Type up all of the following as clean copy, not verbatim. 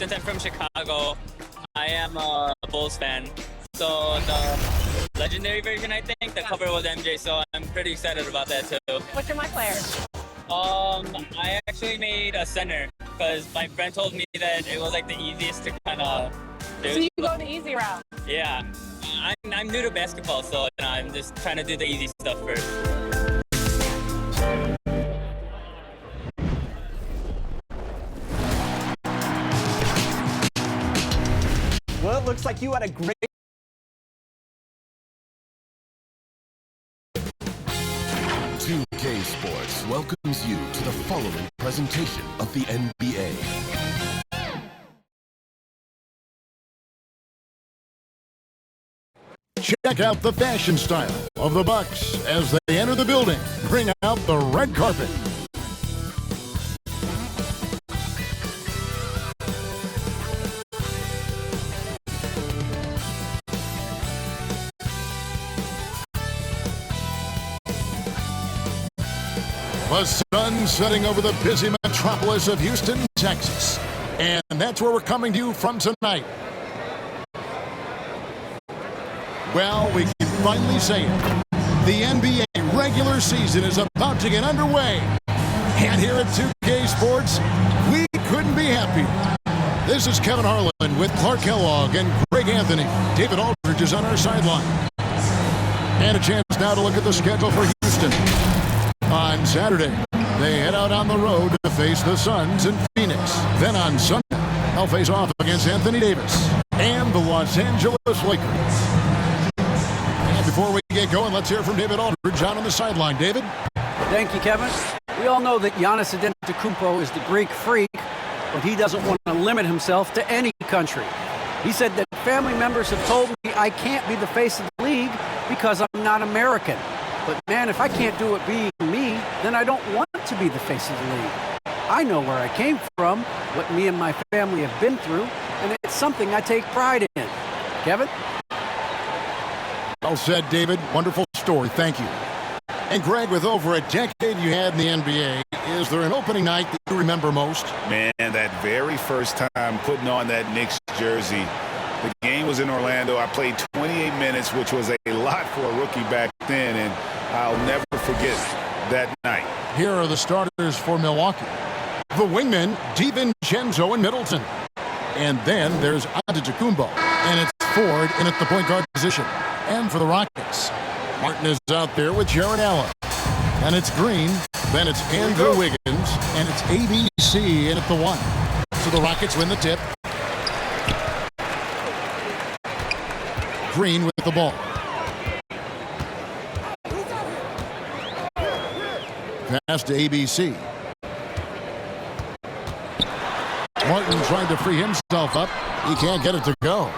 since I'm from Chicago, I am a Bulls fan. So the legendary version, I think, the cover was MJ, so I'm pretty excited about that too. What's your My Player? I actually made a center because my friend told me that it was like the easiest to kind of do. So you go the easy route. Yeah, I'm new to basketball, so I'm just trying to do the easy stuff first. Well, it looks like you had a great... K Sports welcomes you to the following presentation of the NBA. Check out the fashion style of the Bucks as they enter the building. Bring out the red carpet. The sun setting over the busy metropolis of Houston, Texas. And that's where we're coming to you from tonight. Well, we can finally say it. The NBA regular season is about to get underway. And here at 2K Sports, we couldn't be happier. This is Kevin Harlan with Clark Kellogg and Greg Anthony. David Aldridge is on our sideline. And a chance now to look at the schedule for Houston. On Saturday, they head out on the road to face the Suns in Phoenix. Then on Sunday, they'll face off against Anthony Davis and the Los Angeles Lakers. And before we get going, let's hear from David Aldridge out on the sideline. David? Thank you, Kevin. We all know that Giannis Antetokounmpo is the Greek freak, but he doesn't want to limit himself to any country. He said that family members have told me I can't be the face of the league because I'm not American. But man, if I can't do it being me, then I don't want to be the face of the league. I know where I came from, what me and my family have been through, and it's something I take pride in. Kevin? Well said, David. Wonderful story. Thank you. And Greg, with over a decade you had in the NBA, is there an opening night that you remember most? Man, that very first time putting on that Knicks jersey. The game was in Orlando. I played 28 minutes, which was a lot for a rookie back then, and I'll never forget that night. Here are the starters for Milwaukee. The wingmen, DiVincenzo and Middleton. And then there's Antetokounmpo, and it's Ford in at the point guard position. And for the Rockets, Martin is out there with Jared Allen. And it's Green, then it's Andrew Wiggins, and it's ABC in at the 1. So the Rockets win the tip. Green with the ball. Pass to ABC. Martin trying to free himself up. He can't get it to go.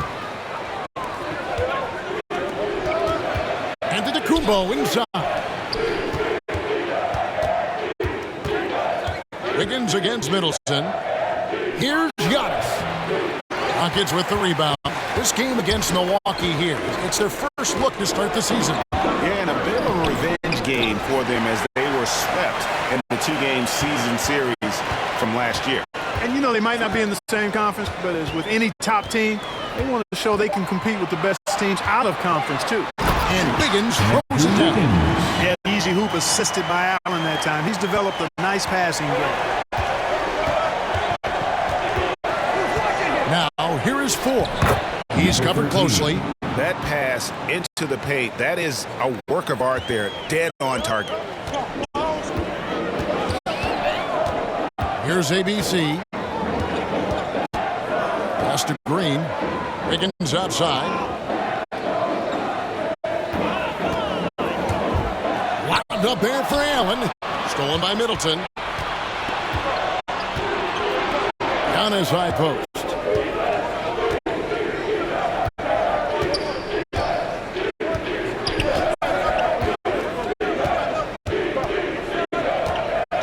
And Antetokounmpo inside. Wiggins against Middleton. Here's Giannis. Rockets with the rebound. This game against Milwaukee here, it's their first look to start the season. Yeah, and a bit of a revenge game for them as they were swept in the 2-game season series from last year. And you know, they might not be in the same conference, but as with any top team, they want to show they can compete with the best teams out of conference too. And Wiggins throws it down. Yeah, easy hoop assisted by Allen that time. He's developed a nice passing game. Now, here is Ford. He's covered closely. That pass into the paint, that is a work of art there. Dead on target. Here's ABC. Pass to Green. Wiggins outside. Wound up there for Allen. Stolen by Middleton. Down his high post.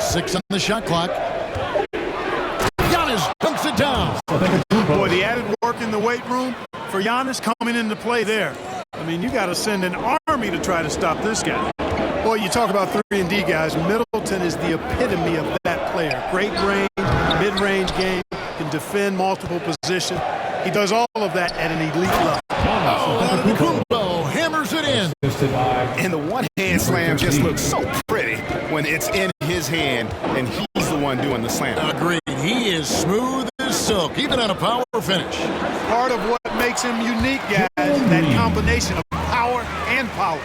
Six on the shot clock. Giannis dunks it down. Boy, the added work in the weight room for Giannis coming into play there. I mean, you got to send an army to try to stop this guy. Boy, you talk about 3-and-D guys. Middleton is the epitome of that player. Great range, mid-range game, can defend multiple positions. He does all of that at an elite level. Antetokounmpo hammers it in. And the one-hand slam just looks so pretty when it's in his hand and he's the one doing the slam. Agreed. He is smooth as silk, even on a power finish. Part of what makes him unique, guys, that combination of power and polish.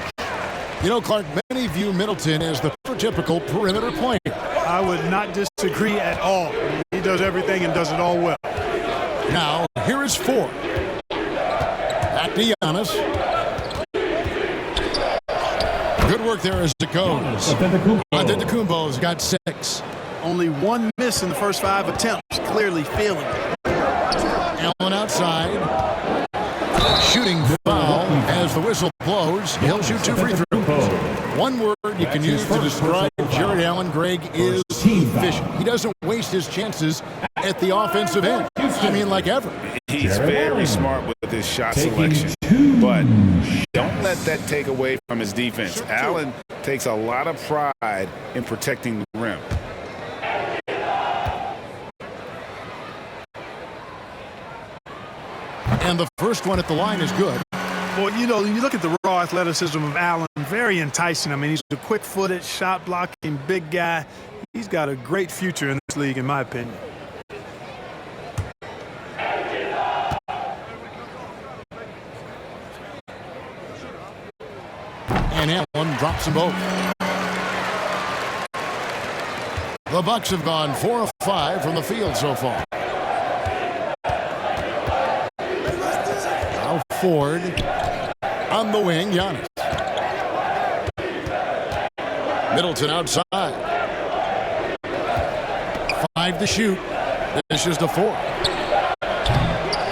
You know, Clark, many view Middleton as the prototypical perimeter point. I would not disagree at all. He does everything and does it all well. Now, here is 4. Back to Giannis. Good work there as it goes. Antetokounmpo's got 6. Only 1 miss in the first 5 attempts. Clearly feeling it. Allen outside. Shooting foul as the whistle blows. He'll shoot 2 free throws. One word you can use to describe Jared Allen, Greg, is efficient. He doesn't waste his chances at the offensive end. I mean, like ever. He's very smart with his shot selection, but don't let that take away from his defense. Allen takes a lot of pride in protecting the rim. And the first one at the line is good. Well, you know, you look at the raw athleticism of Allen, very enticing. I mean, he's a quick-footed, shot-blocking, big guy. He's got a great future in this league, in my opinion. And Allen drops them both. The Bucks have gone 4 of 5 from the field so far. Now Ford on the wing, Giannis. Middleton outside. 5 to shoot. This is the 4.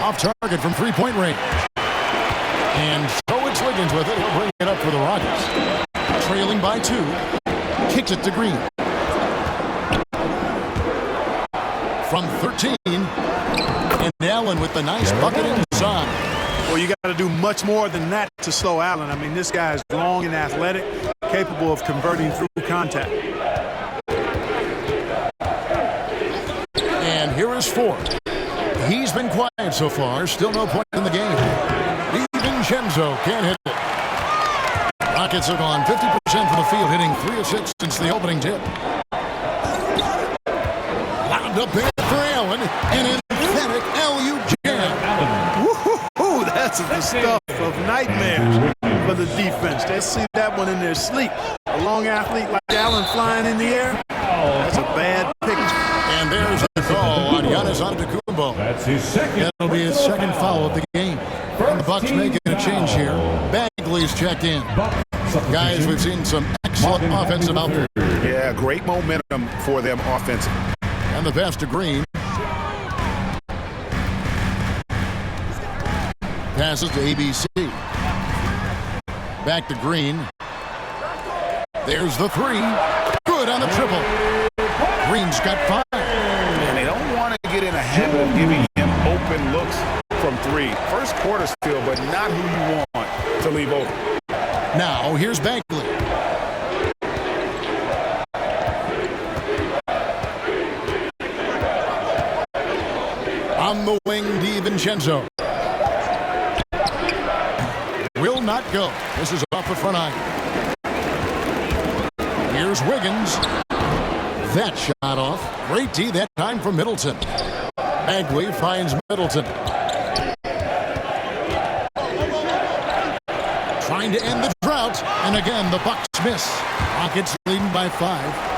Off target from three-point range. And so it's Wiggins with it. He'll bring it up for the Rockets. Trailing by 2. Kicks it to Green. From 13. And Allen with the nice bucket inside. Well, you got to do much more than that to slow Allen. I mean, this guy is long and athletic, capable of converting through contact. And here is Ford. He's been quiet so far. Still no point in the game. DiVincenzo can't hit it. Rockets have gone 50% from the field, hitting 3 of 6 since the opening tip. Wound up there for Allen. An emphatic LU jam. Woo-hoo-hoo, that's the stuff of nightmares for the defense. They see that one in their sleep. A long athlete like Allen flying in the air, that's a bad picture. And there's the call on Giannis Antetokounmpo. That's his second. That'll be his second foul of the game. And the Bucks making a change here. Bagley's checked in. Guys, we've seen some excellent offensive output. Yeah, great momentum for them offensive. And the pass to Green. Passes to ABC. Back to Green. There's the 3. Good on the triple. Green's got 5. And they don't want to get in a habit of giving him open looks from 3. First quarter still, but not who you want to leave open. Now, here's Bagley. On the wing, DiVincenzo. Will not go. This is off the front iron. Here's Wiggins. That shot off. Great D that time from Middleton. Bagley finds Middleton. Trying to end the drought. And again, the Bucks miss. Rockets leading by 5.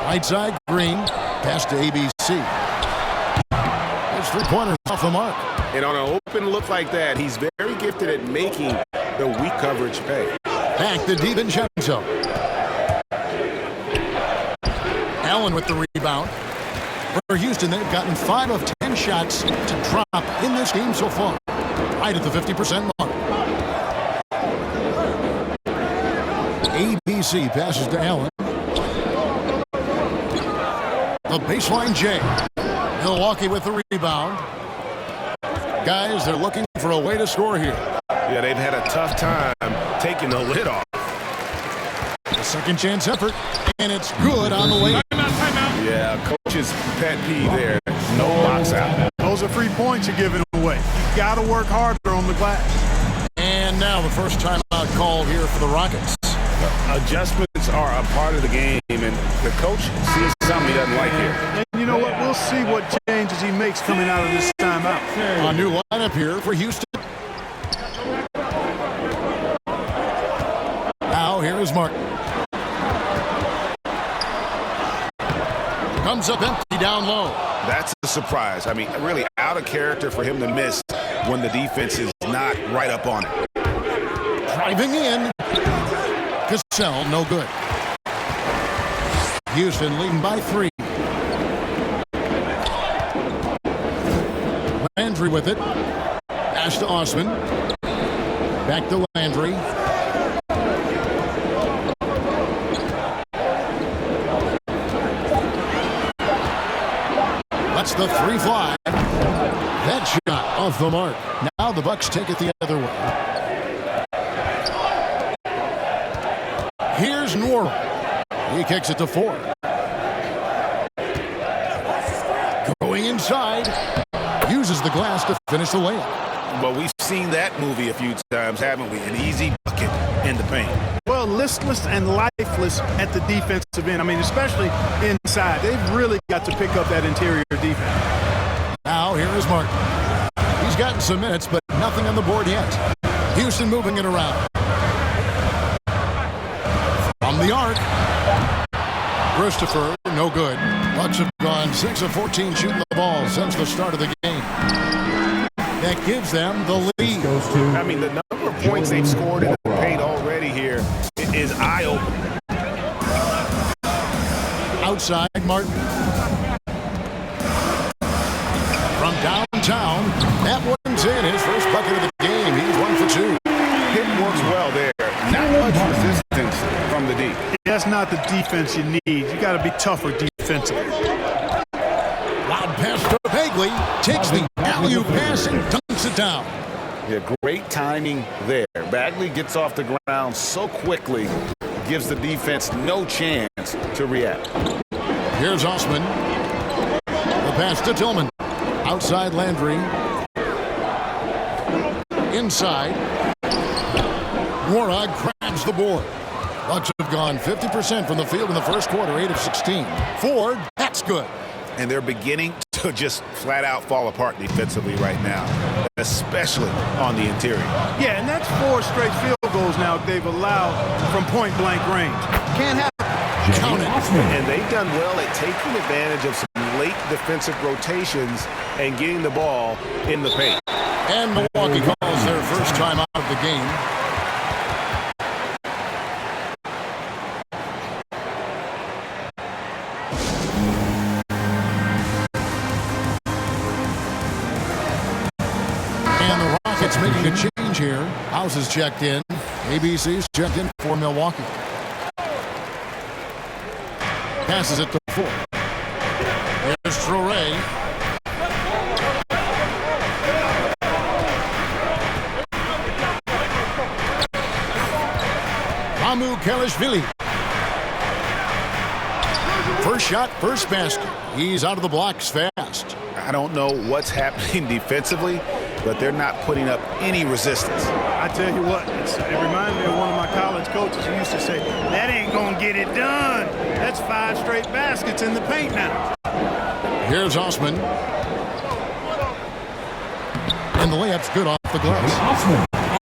Right side, Green. Pass to ABC. His 3-pointers off the mark. And on an open look like that, he's very gifted at making the weak coverage pay. Back to DiVincenzo. Allen with the rebound. For Houston, they've gotten 5 of 10 shots to drop in this game so far. Right at the 50% mark. ABC passes to Allen. The baseline J. Milwaukee with the rebound. Guys, they're looking for a way to score here. Yeah, they've had a tough time taking the lid off. A second chance effort, and it's good on the way. Yeah, coach's pet peeve there. No box out. Those are free points you're giving away. You got to work harder on the glass. And now the first timeout call here for the Rockets. Adjustments are a part of the game, and the coach sees something he doesn't like here. And you know what? We'll see what changes he makes coming out of this timeout. A new lineup here for Houston. Now here is Martin. Comes up empty down low. That's a surprise. I mean, really out of character for him to miss when the defense is not right up on it. Driving in. Cassell, no good. Houston leading by 3. Landry with it. Pass to Osman. Back to Landry. Lets the 3 fly. That shot off the mark. Now the Bucks take it the other way. Here's Nora. He kicks it to 4. Going inside. Uses the glass to finish the layup. Well, we've seen that movie a few times, haven't we? An easy bucket in the paint. Well, listless and lifeless at the defensive end. I mean, especially inside. They've really got to pick up that interior defense. Now here is Martin. He's gotten some minutes, but nothing on the board yet. Houston moving it around. From the arc. Christopher, no good. Bucks have gone 6 of 14 shooting the ball since the start of the game. That gives them the lead. I mean, the number of points they've scored in the paint already here is eye-opening. Outside, Martin. From downtown, that one's in. His first bucket of the game. He's 1 for 2. It works well there. Not much resistance from the D. That's not the defense you need. You got to be tougher defensively. Loud pass to Bagley. Takes the alley-oop pass and dunks it down. Yeah, great timing there. Bagley gets off the ground so quickly, gives the defense no chance to react. Here's Osman. The pass to Tillman. Outside Landry. Inside. Warog grabs the board. Bucks have gone 50% from the field in the first quarter, 8 of 16. Ford, that's good. And they're beginning to just flat out fall apart defensively right now, especially on the interior. Yeah, and that's 4 straight field goals now they've allowed from point-blank range. Can't have Count it. And they've done well at taking advantage of some late defensive rotations and getting the ball in the paint. And Milwaukee calls their first time out of the game. And the Rockets making a change here. House is checked in. ABC's checked in for Milwaukee. Passes it to 4. There's Traoré. Ramu Kelishvili. First shot, first basket. He's out of the blocks fast. I don't know what's happening defensively, but they're not putting up any resistance. I tell you what, it reminds me of one of my college coaches who used to say, that ain't going to get it done. That's 5 straight baskets in the paint now. Here's Osman. And the layup's good off the glass.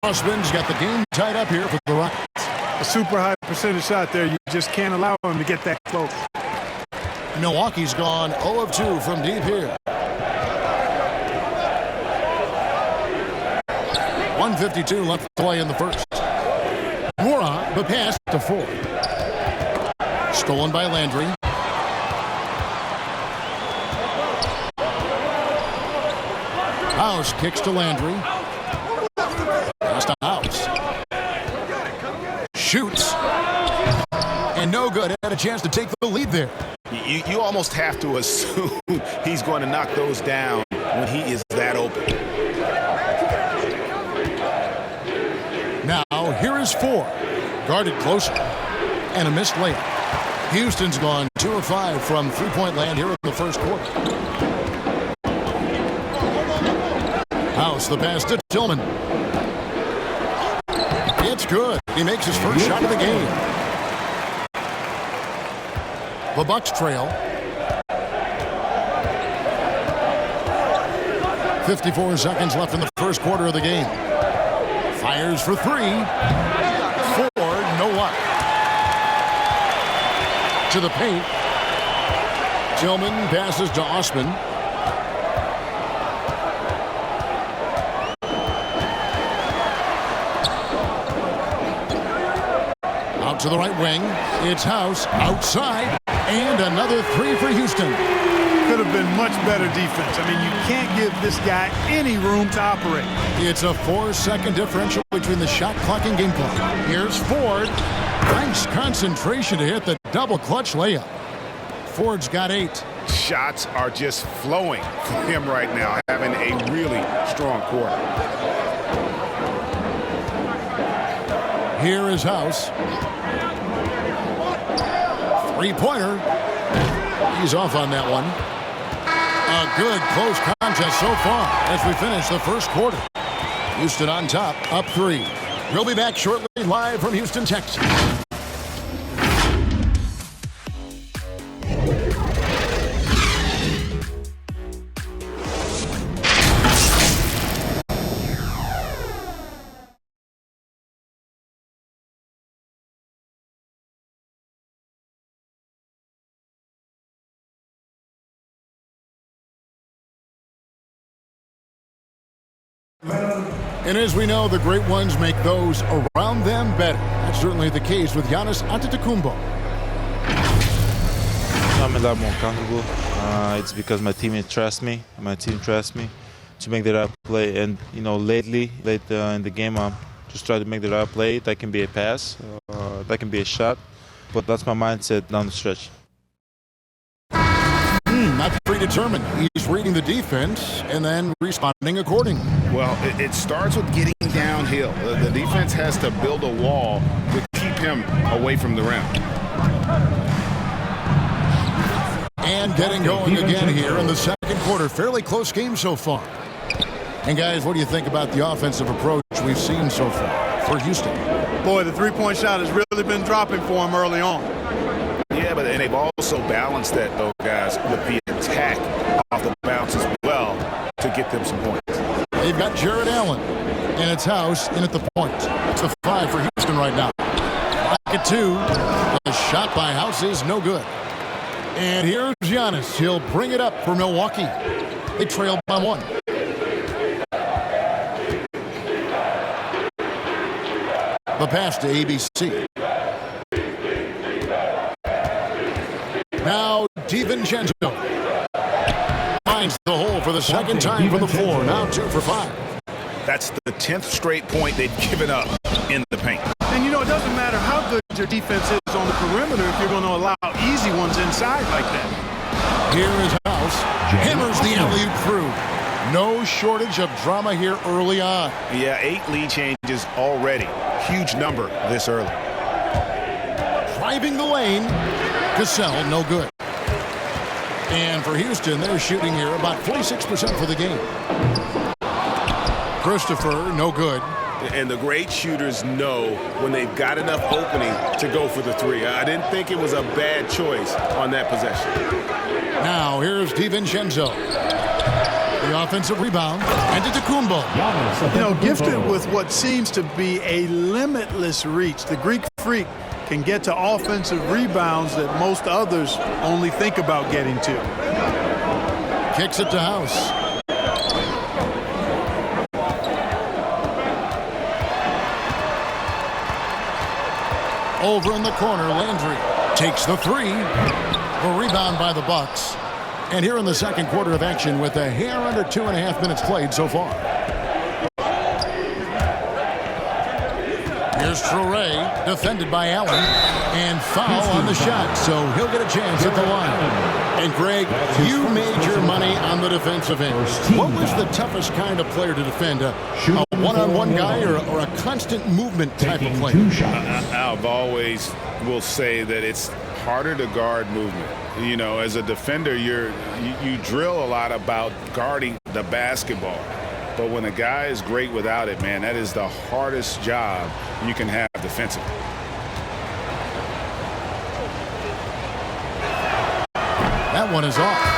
Osman's got the game tied up here for the Rockets. A super high percentage shot there. You just can't allow him to get that close. Milwaukee's gone 0 of 2 from deep here. 1:52 left to play in the first. Mora, the pass to 4. Stolen by Landry. House kicks to Landry. Pass to House. Shoots. And no good. Had a chance to take the lead there. You almost have to assume he's going to knock those down when he is that open. Now, here is 4. Guarded closer. And a missed layup. Houston's gone 2 of 5 from three-point land here in the first quarter. House the pass to Tillman. It's good. He makes his first shot of the game. The Bucks trail. 54 seconds left in the first quarter of the game. Fires for 3. 4, no luck. To the paint. Tillman passes to Osman. Out to the right wing. It's House outside. And another 3 for Houston. Could have been much better defense. I mean, you can't give this guy any room to operate. It's a 4-second differential between the shot clock and game clock. Here's Ford. Nice concentration to hit the double clutch layup. Ford's got 8. Shots are just flowing for him right now, having a really strong quarter. Here is House. Three-pointer. He's off on that one. A good close contest so far as we finish the first quarter. Houston on top, up 3. We'll be back shortly live from Houston, Texas. And as we know, the great ones make those around them better. That's certainly the case with Giannis Antetokounmpo. I'm a lot more comfortable. It's because my teammates trust me. My team trusts me to make the right play. And, you know, late in the game, I'm just trying to make the right play. That can be a pass. That can be a shot. But that's my mindset down the stretch. Not predetermined. He's reading the defense and then responding accordingly. Well, it starts with getting downhill. The defense has to build a wall to keep him away from the rim. And getting going again here in the second quarter. Fairly close game so far. And guys, what do you think about the offensive approach we've seen so far for Houston? Boy, the three-point shot has really been dropping for him early on. Yeah, but they've also balanced that, though, guys, with the attack off the bounce as well to get them some points. They've got Jared Allen, and it's House in at the point. It's a 5 for Houston right now. Back at 2. The shot by House is no good. And here's Giannis. He'll bring it up for Milwaukee. They trail by 1. The pass to ABC. Now DiVincenzo finds the hole for the second time from the floor. Now 2 for 5. That's the 10th straight point they've given up in the paint. And you know, it doesn't matter how good your defense is on the perimeter if you're going to allow easy ones inside like that. Here is House. Hammers the alley-oop through. No shortage of drama here early on. Yeah, 8 lead changes already. Huge number this early. Driving the lane. Cassell, no good. And for Houston, they're shooting here about 46% for the game. Christopher, no good. And the great shooters know when they've got enough opening to go for the 3. I didn't think it was a bad choice on that possession. Now, here's DiVincenzo. The offensive rebound. And Antetokounmpo. You know, gifted with what seems to be a limitless reach. The Greek Freak can get to offensive rebounds that most others only think about getting to. Kicks it to House. Over in the corner, Landry takes the 3. The rebound by the Bucks. And here in the second quarter of action with a hair under 2.5 minutes played so far. Here's Traoré, defended by Allen, and foul on the shot, so he'll get a chance at the line. And Greg, you made your money on the defensive end. What was the toughest kind of player to defend? A one-on-one guy or a constant movement type of player? I've always will say that it's harder to guard movement. You know, as a defender, you drill a lot about guarding the basketball. But when a guy is great without it, man, that is the hardest job you can have defensively. That one is off.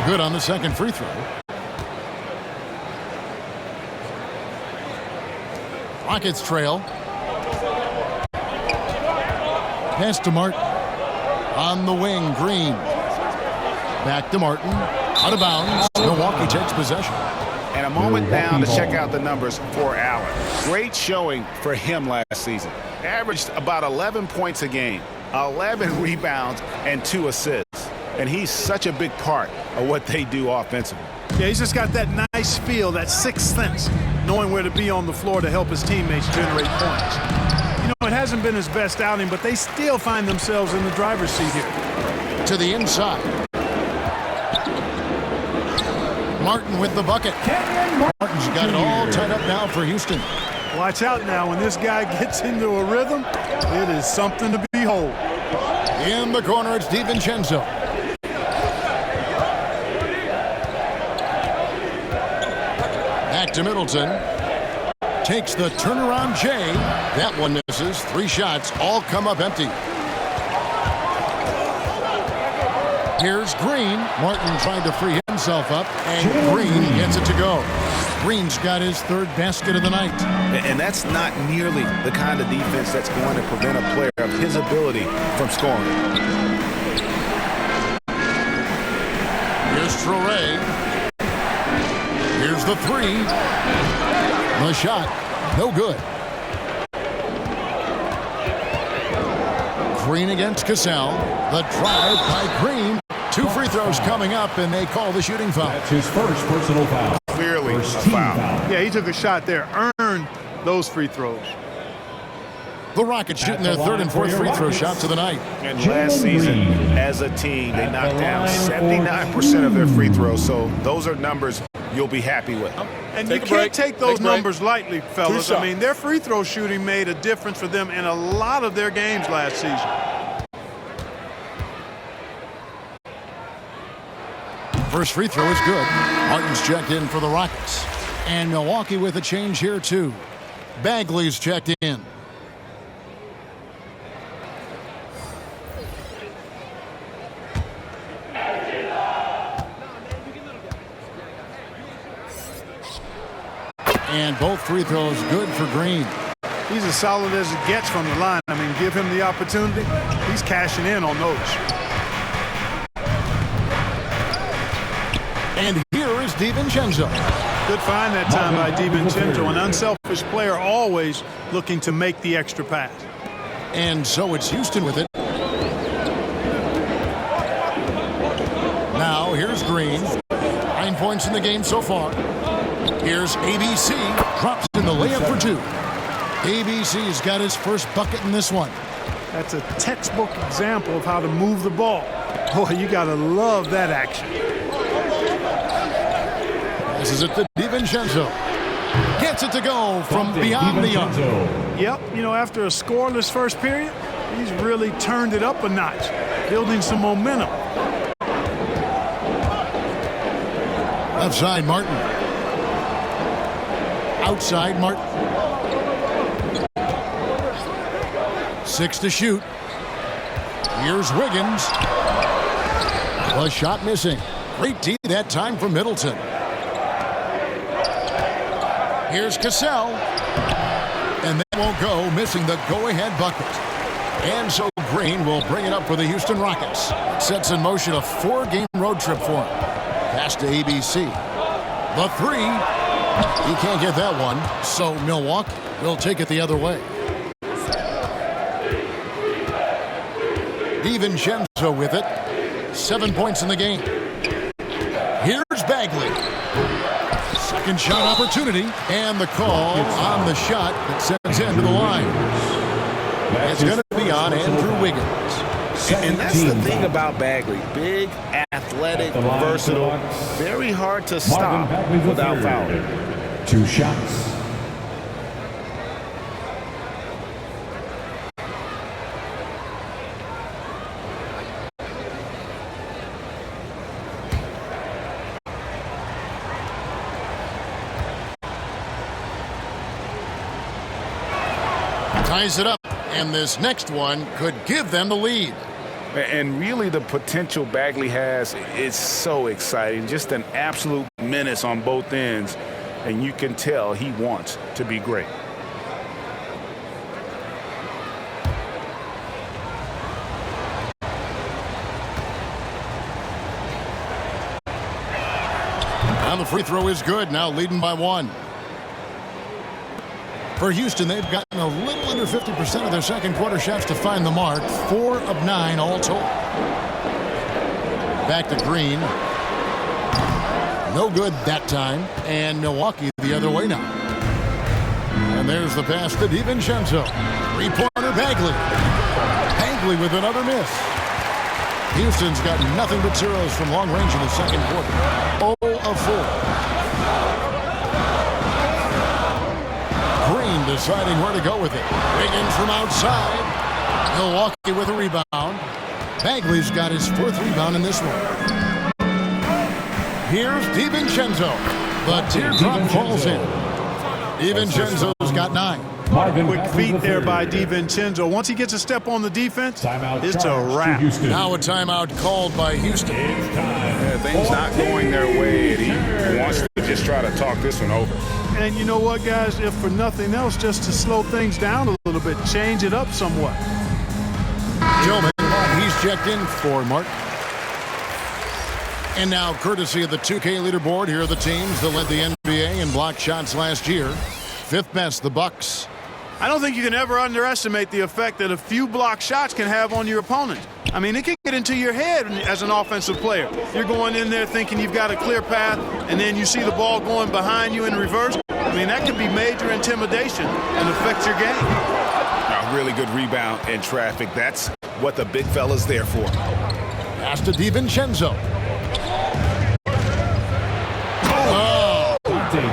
Good on the second free throw. Rockets trail. Pass to Martin. On the wing, Green. Back to Martin. Out of bounds. Milwaukee takes possession. And a moment down to check out the numbers for Allen. Great showing for him last season. Averaged about 11 points a game, 11 rebounds, and 2 assists. And he's such a big part of what they do offensively. Yeah, he's just got that nice feel, that sixth sense, knowing where to be on the floor to help his teammates generate points. You know, it hasn't been his best outing, but they still find themselves in the driver's seat here. To the inside. Martin with the bucket. Martin's got it all tied up now for Houston. Watch out now. When this guy gets into a rhythm, it is something to behold. In the corner, it's DiVincenzo. Back to Middleton. Takes the turnaround J. That one misses. 3 shots all come up empty. Here's Green. Martin trying to free himself up, and Green gets it to go. Green's got his 3rd basket of the night. And that's not nearly the kind of defense that's going to prevent a player of his ability from scoring. Here's Traore. Here's the 3. The shot, no good. Green against Cassell. The drive by Green. 2 free throws coming up, and they call the shooting foul. That's his first personal foul. Clearly a foul. Yeah, he took a shot there, earned those free throws. The Rockets shooting their 3rd and 4th free throw shots of the night. And last season, as a team, they knocked down 79% of their free throws, so those are numbers you'll be happy with. And you can't take those numbers lightly, fellas. I mean, their free throw shooting made a difference for them in a lot of their games last season. First free throw is good. Martin's checked in for the Rockets. And Milwaukee with a change here, too. Bagley's checked in. And both free throws good for Green. He's as solid as it gets from the line. I mean, give him the opportunity. He's cashing in on those. And here is DiVincenzo. Good find that time by DiVincenzo. An unselfish player, always looking to make the extra pass. And so it's Houston with it. Now here's Green. 9 points in the game so far. Here's ABC. Drops in the layup for 2. ABC's got his first bucket in this one. That's a textbook example of how to move the ball. Boy, you got to love that action. This is it to DiVincenzo. Gets it to go from beyond the arc. Yep, you know, after a scoreless first period, he's really turned it up a notch, building some momentum. Left side, Martin. Outside, Martin. 6 to shoot. Here's Wiggins. A shot missing. Great D that time from Middleton. Here's Cassell. And that won't go, missing the go-ahead bucket. And so Green will bring it up for the Houston Rockets. Sets in motion a 4-game road trip for him. Pass to ABC. The 3. He can't get that one, so Milwaukee will take it the other way. DiVincenzo with it. 7 points in the game. Here's Bagley. Second shot opportunity, and the call on the shot that sends him to the line. It's going to be on Andrew Wiggins. And that's the thing about Bagley. Big, athletic, versatile. Very hard to stop without fouling. 2 shots. Ties it up, and this next one could give them the lead. And really the potential Bagley has is so exciting. Just an absolute menace on both ends. And you can tell he wants to be great. And the free throw is good, now leading by 1. For Houston, they've gotten a little under 50% of their second quarter shots to find the mark. 4 of 9 all told. Back to Green. No good that time. And Milwaukee the other way now. And there's the pass to DiVincenzo. Three-pointer Bagley. Bagley with another miss. Houston's got nothing but zeros from long range in the second quarter. 0 of 4. Green deciding where to go with it. Wiggins from outside. Milwaukee with a rebound. Bagley's got his 4th rebound in this one. Here's DiVincenzo. The teardrop falls in. DiVincenzo's got 9. Quick feet there by DiVincenzo. Once he gets a step on the defense, it's a wrap. Now a timeout called by Houston. Things not going their way, and he wants to just try to talk this one over. And you know what, guys? If for nothing else, just to slow things down a little bit, change it up somewhat. Gentlemen, he's checked in for Martin. And now, courtesy of the 2K leaderboard, here are the teams that led the NBA in block shots last year. 5th best, the Bucks. I don't think you can ever underestimate the effect that a few block shots can have on your opponent. I mean, it can get into your head as an offensive player. You're going in there thinking you've got a clear path, and then you see the ball going behind you in reverse. I mean, that could be major intimidation and affect your game. A really good rebound in traffic. That's what the big fella's there for. Pass to DiVincenzo.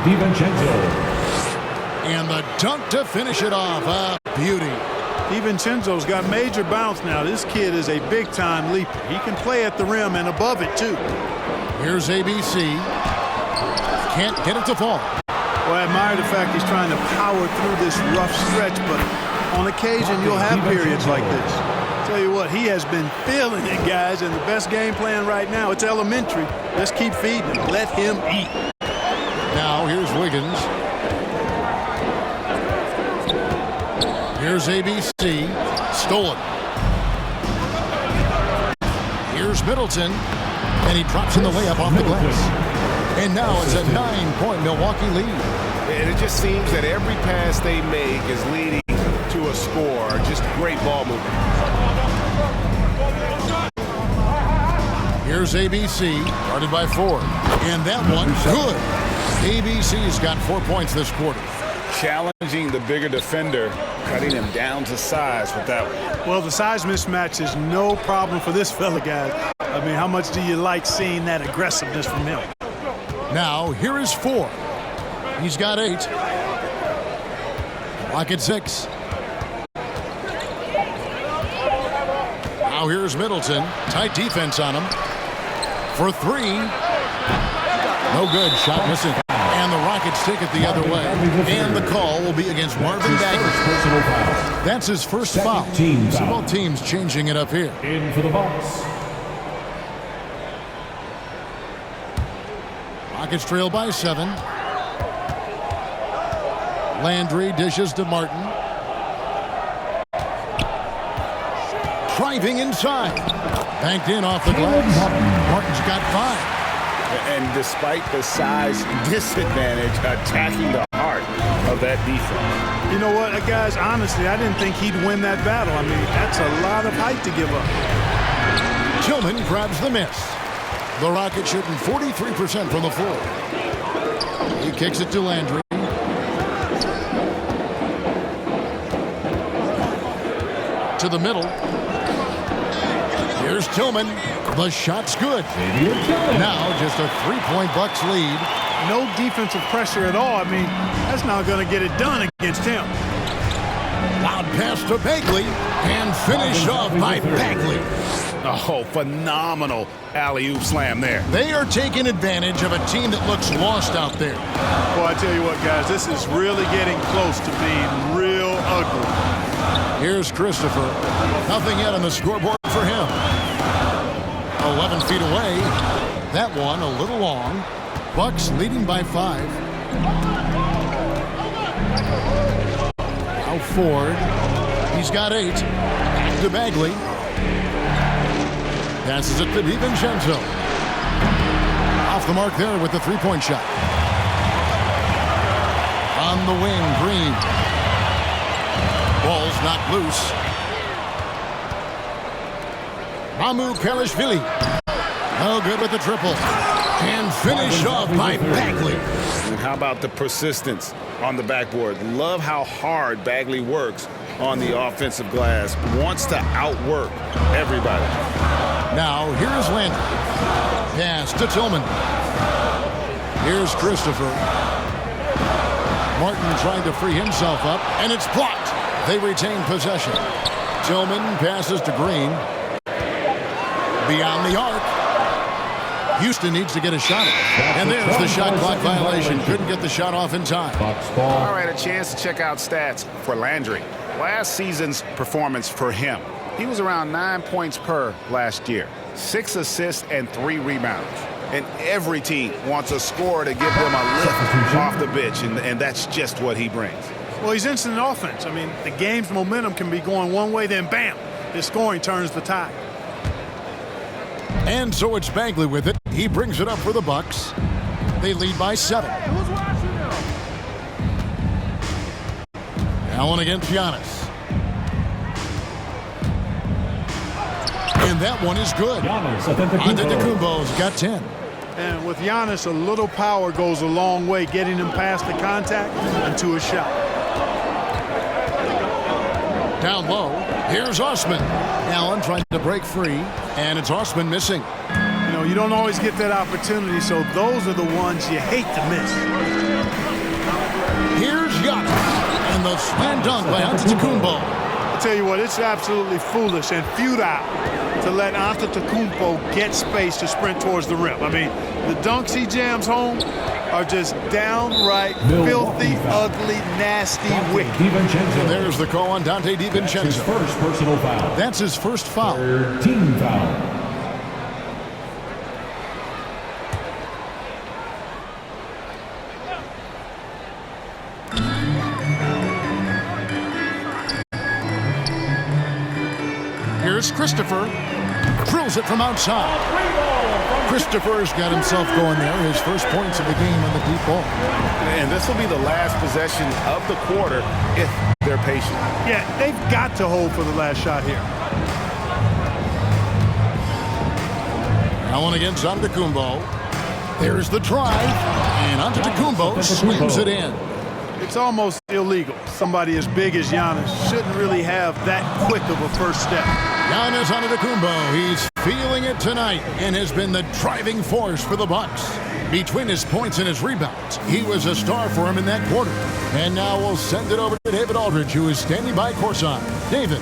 DiVincenzo. And the dunk to finish it off. A beauty. DiVincenzo's got major bounce now. This kid is a big-time leaper. He can play at the rim and above it, too. Here's ABC. Can't get it to fall. Well, I admire the fact he's trying to power through this rough stretch, but on occasion you'll have periods like this. Tell you what, he has been feeling it, guys, and the best game plan right now, it's elementary. Let's keep feeding him. Let him eat. Now here's Wiggins. Here's ABC. Stolen. Here's Middleton. And he drops in the layup off the glass. And now it's a 9-point Milwaukee lead. And it just seems that every pass they make is leading to a score. Just great ball movement. Here's ABC, guarded by 4. And that one, good. ABC's got 4 points this quarter. Challenging the bigger defender, cutting him down to size with that one. Well, the size mismatch is no problem for this fella, guys. I mean, how much do you like seeing that aggressiveness from him? Now, here is 4. He's got 8. Lock at 6. Now here's Middleton. Tight defense on him. For 3. No good. Shot missing. And the Rockets take it the other way. And the call will be against Marvin Bagley. That's his first foul. So both teams changing it up here. In for the Bucks. Rockets trail by 7. Landry dishes to Martin. Driving inside. Banked in off the glass. Martin's got 5. And despite the size disadvantage, attacking the heart of that defense. You know what, guys, honestly, I didn't think he'd win that battle. I mean, that's a lot of height to give up. Tillman grabs the miss. The Rockets shooting 43% from the floor. He kicks it to Landry. To the middle. Here's Tillman. The shot's good. Now just a 3-point Bucks lead. No defensive pressure at all. I mean, that's not going to get it done against him. Loud pass to Bagley. And finished off by Bagley. Oh, phenomenal alley-oop slam there. They are taking advantage of a team that looks lost out there. Well, I tell you what, guys, this is really getting close to being real ugly. Here's Christopher. Nothing yet on the scoreboard for him. 11 feet away. That one a little long. Bucks leading by 5. Now Ford. He's got 8. To Bagley. Passes it to DiVincenzo. Off the mark there with the 3-point shot. On the wing, Green. Ball's knocked loose. Mamu Pelishvili. No good with the triple. And finished off by Bagley. And how about the persistence on the backboard? Love how hard Bagley works on the offensive glass. Wants to outwork everybody. Now, here's Landry. Pass to Tillman. Here's Christopher. Martin trying to free himself up, and it's blocked. They retain possession. Tillman passes to Green. Beyond the arc. Houston needs to get a shot. And there's the shot clock violation. Couldn't get the shot off in time. All right, a chance to check out stats for Landry. Last season's performance for him. He was around 9 points per last year. 6 assists and 3 rebounds. And every team wants a scorer to give them a lift off the bench, and that's just what he brings. Well, he's instant offense. I mean, the game's momentum can be going one way, then bam, his scoring turns the tide. And so it's Bagley with it. He brings it up for the Bucks. They lead by 7. Allen against Giannis. And that one is good. Antetokounmpo's got 10. And with Giannis, a little power goes a long way, getting him past the contact and to a shot. Down low, here's Osman. Allen trying to break free, and it's Osman missing. You know, you don't always get that opportunity, so those are the ones you hate to miss. Here's Giannis, and the slam dunk by Antetokounmpo. I'll tell you what, it's absolutely foolish and futile to let Antetokounmpo get space to sprint towards the rim. I mean, the dunks he jams home are just downright filthy, ugly, nasty, wicked. And there's the call on Dante DiVincenzo. His first personal foul. That's his first foul. Team foul. Here's Christopher. Drills it from outside. Christopher's got himself going there. His first points of the game on the deep ball. And this will be the last possession of the quarter if they're patient. Yeah, they've got to hold for the last shot here. Allen against Antetokounmpo. There's the drive. And Antetokounmpo slams it in. It's almost illegal. Somebody as big as Giannis shouldn't really have that quick of a first step. Giannis Antetokounmpo, he's feeling it tonight and has been the driving force for the Bucks. Between his points and his rebounds, he was a star for him in that quarter. And now we'll send it over to David Aldridge, who is standing by courtside. David.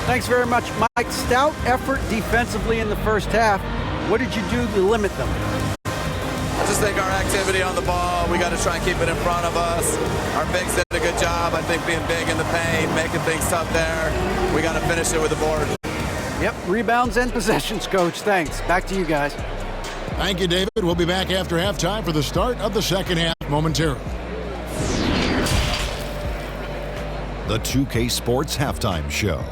Thanks very much, Mike. Stout effort defensively in the first half. What did you do to limit them? I just think our activity on the ball, we got to try and keep it in front of us. Our bigs did a good job, I think, being big in the paint, making things tough there. We got to finish it with the board. Yep, rebounds and possessions, Coach. Thanks. Back to you guys. Thank you, David. We'll be back after halftime for the start of the second half momentarily. The 2K Sports Halftime Show.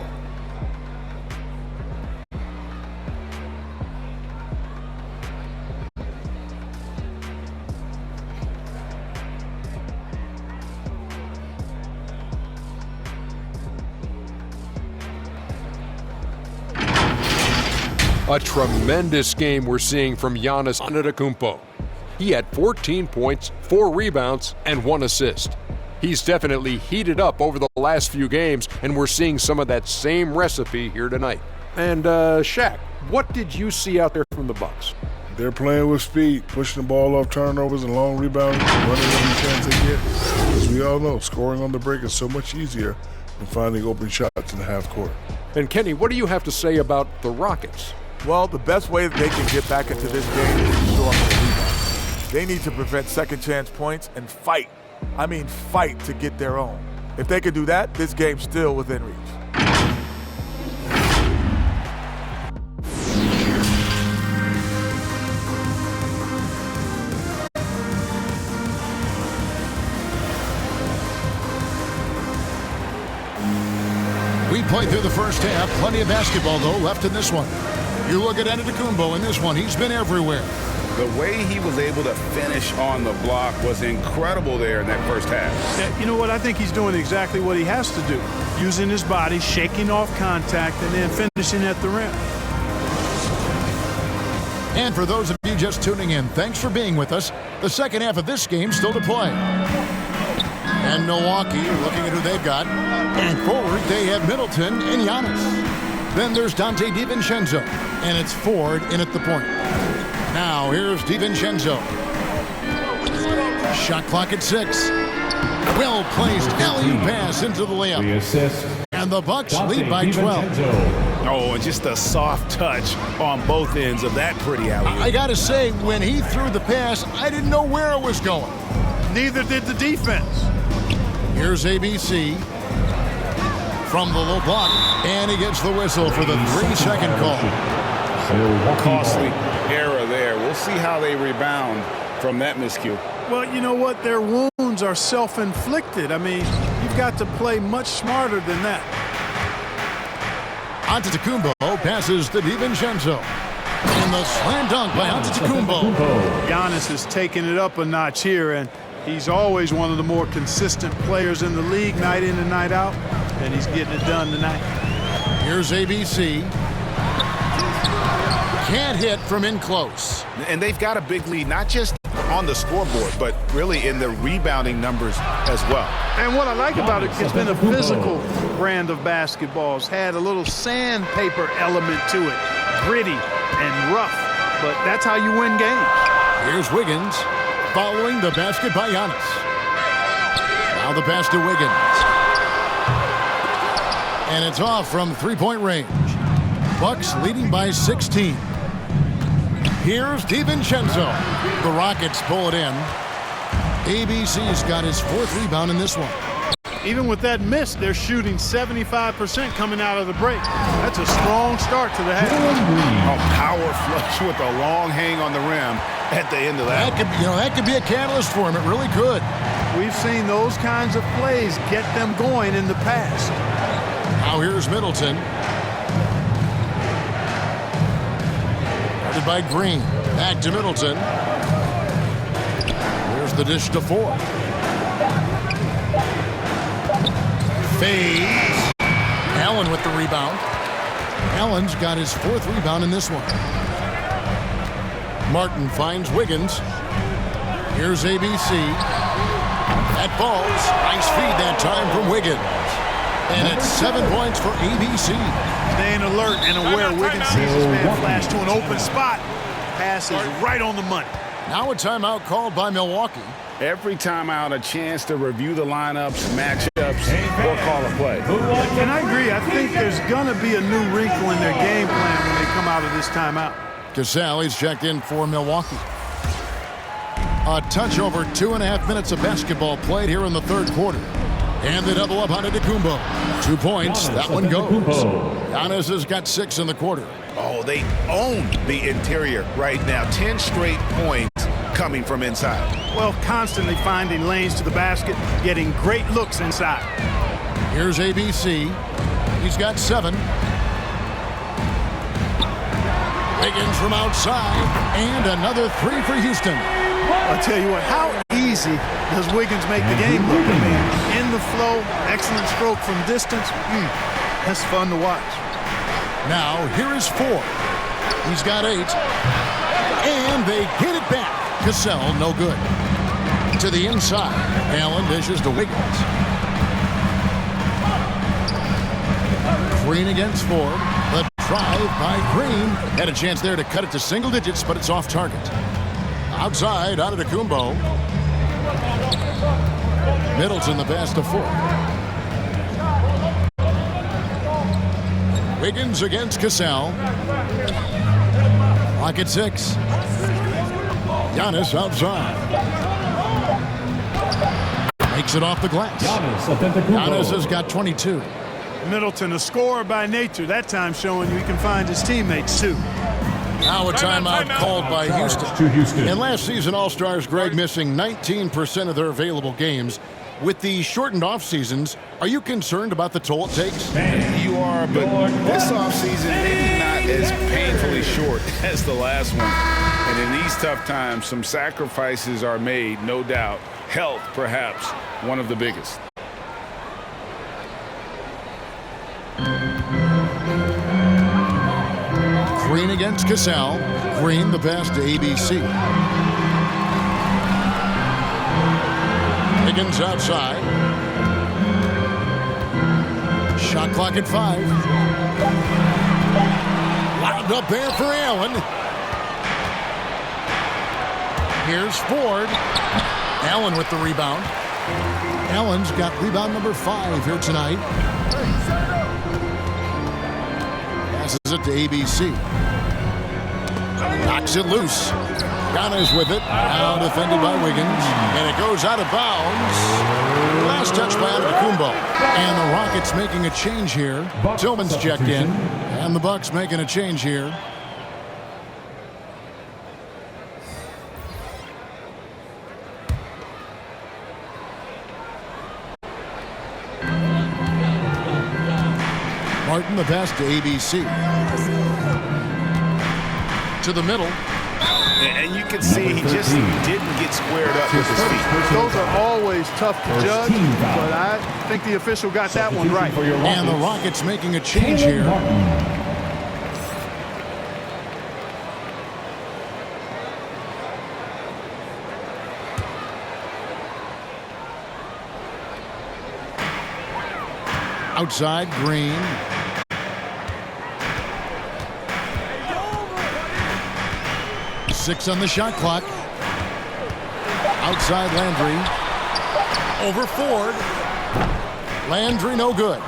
A tremendous game we're seeing from Giannis Antetokounmpo. He had 14 points, 4 rebounds, and 1 assist. He's definitely heated up over the last few games, and we're seeing some of that same recipe here tonight. And Shaq, what did you see out there from the Bucks? They're playing with speed, pushing the ball off turnovers and long rebounds, running every chance they get. As we all know, scoring on the break is so much easier than finding open shots in the half court. And Kenny, what do you have to say about the Rockets? Well, the best way that they can get back into this game is to show up on the rebound. They need to prevent second chance points and fight. I mean fight to get their own. If they can do that, this game's still within reach. We played through the first half. Plenty of basketball, though, left in this one. You look at Antetokounmpo in this one. He's been everywhere. The way he was able to finish on the block was incredible there in that first half. Yeah, you know what? I think he's doing exactly what he has to do. Using his body, shaking off contact, and then finishing at the rim. And for those of you just tuning in, thanks for being with us. The second half of this game still to play. And Milwaukee, looking at who they've got. And forward, they have Middleton and Giannis. Then there's Dante DiVincenzo. And it's Ford in at the point. Now, here's DiVincenzo. Shot clock at 6. Well-placed alley-oop pass into the layup. The assist. And the Bucks lead by 12. Oh, and just a soft touch on both ends of that pretty alley-oop. I got to say, when he threw the pass, I didn't know where it was going. Neither did the defense. Here's ABC from the low block, and he gets the whistle for the 3-second call. Costly error there. We'll see how they rebound from that miscue. Well, you know what? Their wounds are self-inflicted. I mean, you've got to play much smarter than that. Antetokounmpo passes to DiVincenzo. And the slam dunk by Antetokounmpo. Giannis is taking it up a notch here, and he's always one of the more consistent players in the league, night in and night out, and he's getting it done tonight. Here's ABC. Can't hit from in close. And they've got a big lead, not just on the scoreboard, but really in the rebounding numbers as well. And what I like about it, it's been a physical brand of basketball. It's had a little sandpaper element to it, gritty and rough, but that's how you win games. Here's Wiggins following the basket by Giannis. Now the pass to Wiggins. And it's off from three-point range. Bucks leading by 16. Here's DiVincenzo. The Rockets pull it in. ABC's got his 4th rebound in this one. Even with that miss, they're shooting 75% coming out of the break. That's a strong start to the half. A power flush with a long hang on the rim at the end of that. That could be a catalyst for him. It really could. We've seen those kinds of plays get them going in the past. Now here's Middleton. By Green. Back to Middleton. Here's the dish to Ford. Fades. Allen with the rebound. Allen's got his 4th rebound in this one. Martin finds Wiggins. Here's ABC. That falls. Nice feed that time from Wiggins. And it's 7 points for ABC. Staying alert and aware. Wiggins sees his man flash to an open spot. Pass is right on the money. Now a timeout called by Milwaukee. Every timeout, a chance to review the lineups, matchups, or call a play. And I agree. I think there's going to be a new wrinkle in their game plan when they come out of this timeout. Casale's checked in for Milwaukee. A touch over 2.5 minutes of basketball played here in the 3rd quarter. And the double up on Antetokounmpo. 2 points. That one goes. Giannis has got 6 in the quarter. Oh, they own the interior right now. 10 straight points coming from inside. Well, constantly finding lanes to the basket, getting great looks inside. Here's ABC. He's got 7. Wiggins from outside. And another 3 for Houston. I'll tell you what, how easy does Wiggins make the game look? I mean, in the flow, excellent stroke from distance. That's fun to watch. Now, here is Ford. He's got 8. And they get it back. Cassell, no good. To the inside. Allen dishes to Wiggins. Green against Ford. The drive by Green. Had a chance there to cut it to single digits, but it's off target. Outside, out of Antetokounmpo. Middleton the pass to Ford. Wiggins against Cassell. Clock at 6. Giannis outside. Makes it off the glass. Giannis has got 22. Middleton, a scorer by nature, that time showing you he can find his teammates too. Now a timeout called by Houston. In last season, All-Stars, Greg, missing 19% of their available games. With the shortened off seasons, are you concerned about the toll it takes? You are, but this offseason maybe not as painfully short as the last one. And in these tough times, some sacrifices are made, no doubt. Health, perhaps, one of the biggest. Green against Cassell. Green the pass to ABC. Higgins outside. Shot clock at 5. Lobbed up there for Allen. Here's Ford. Allen with the rebound. Allen's got rebound number 5 here tonight. Passes it to ABC. Knocks it loose. Giannis with it. Now defended by Wiggins. And it goes out of bounds. Last touch by Antetokounmpo. And the Rockets making a change here. Tillman's checked in. And the Bucks making a change here. Martin the pass to ABC. To the middle. And you can see he just didn't get squared up with his feet. Those are always tough to judge, but I think the official got that one right. And the Rockets making a change here. Outside, Green. Six on the shot clock. Outside Landry. Over Ford. Landry no good.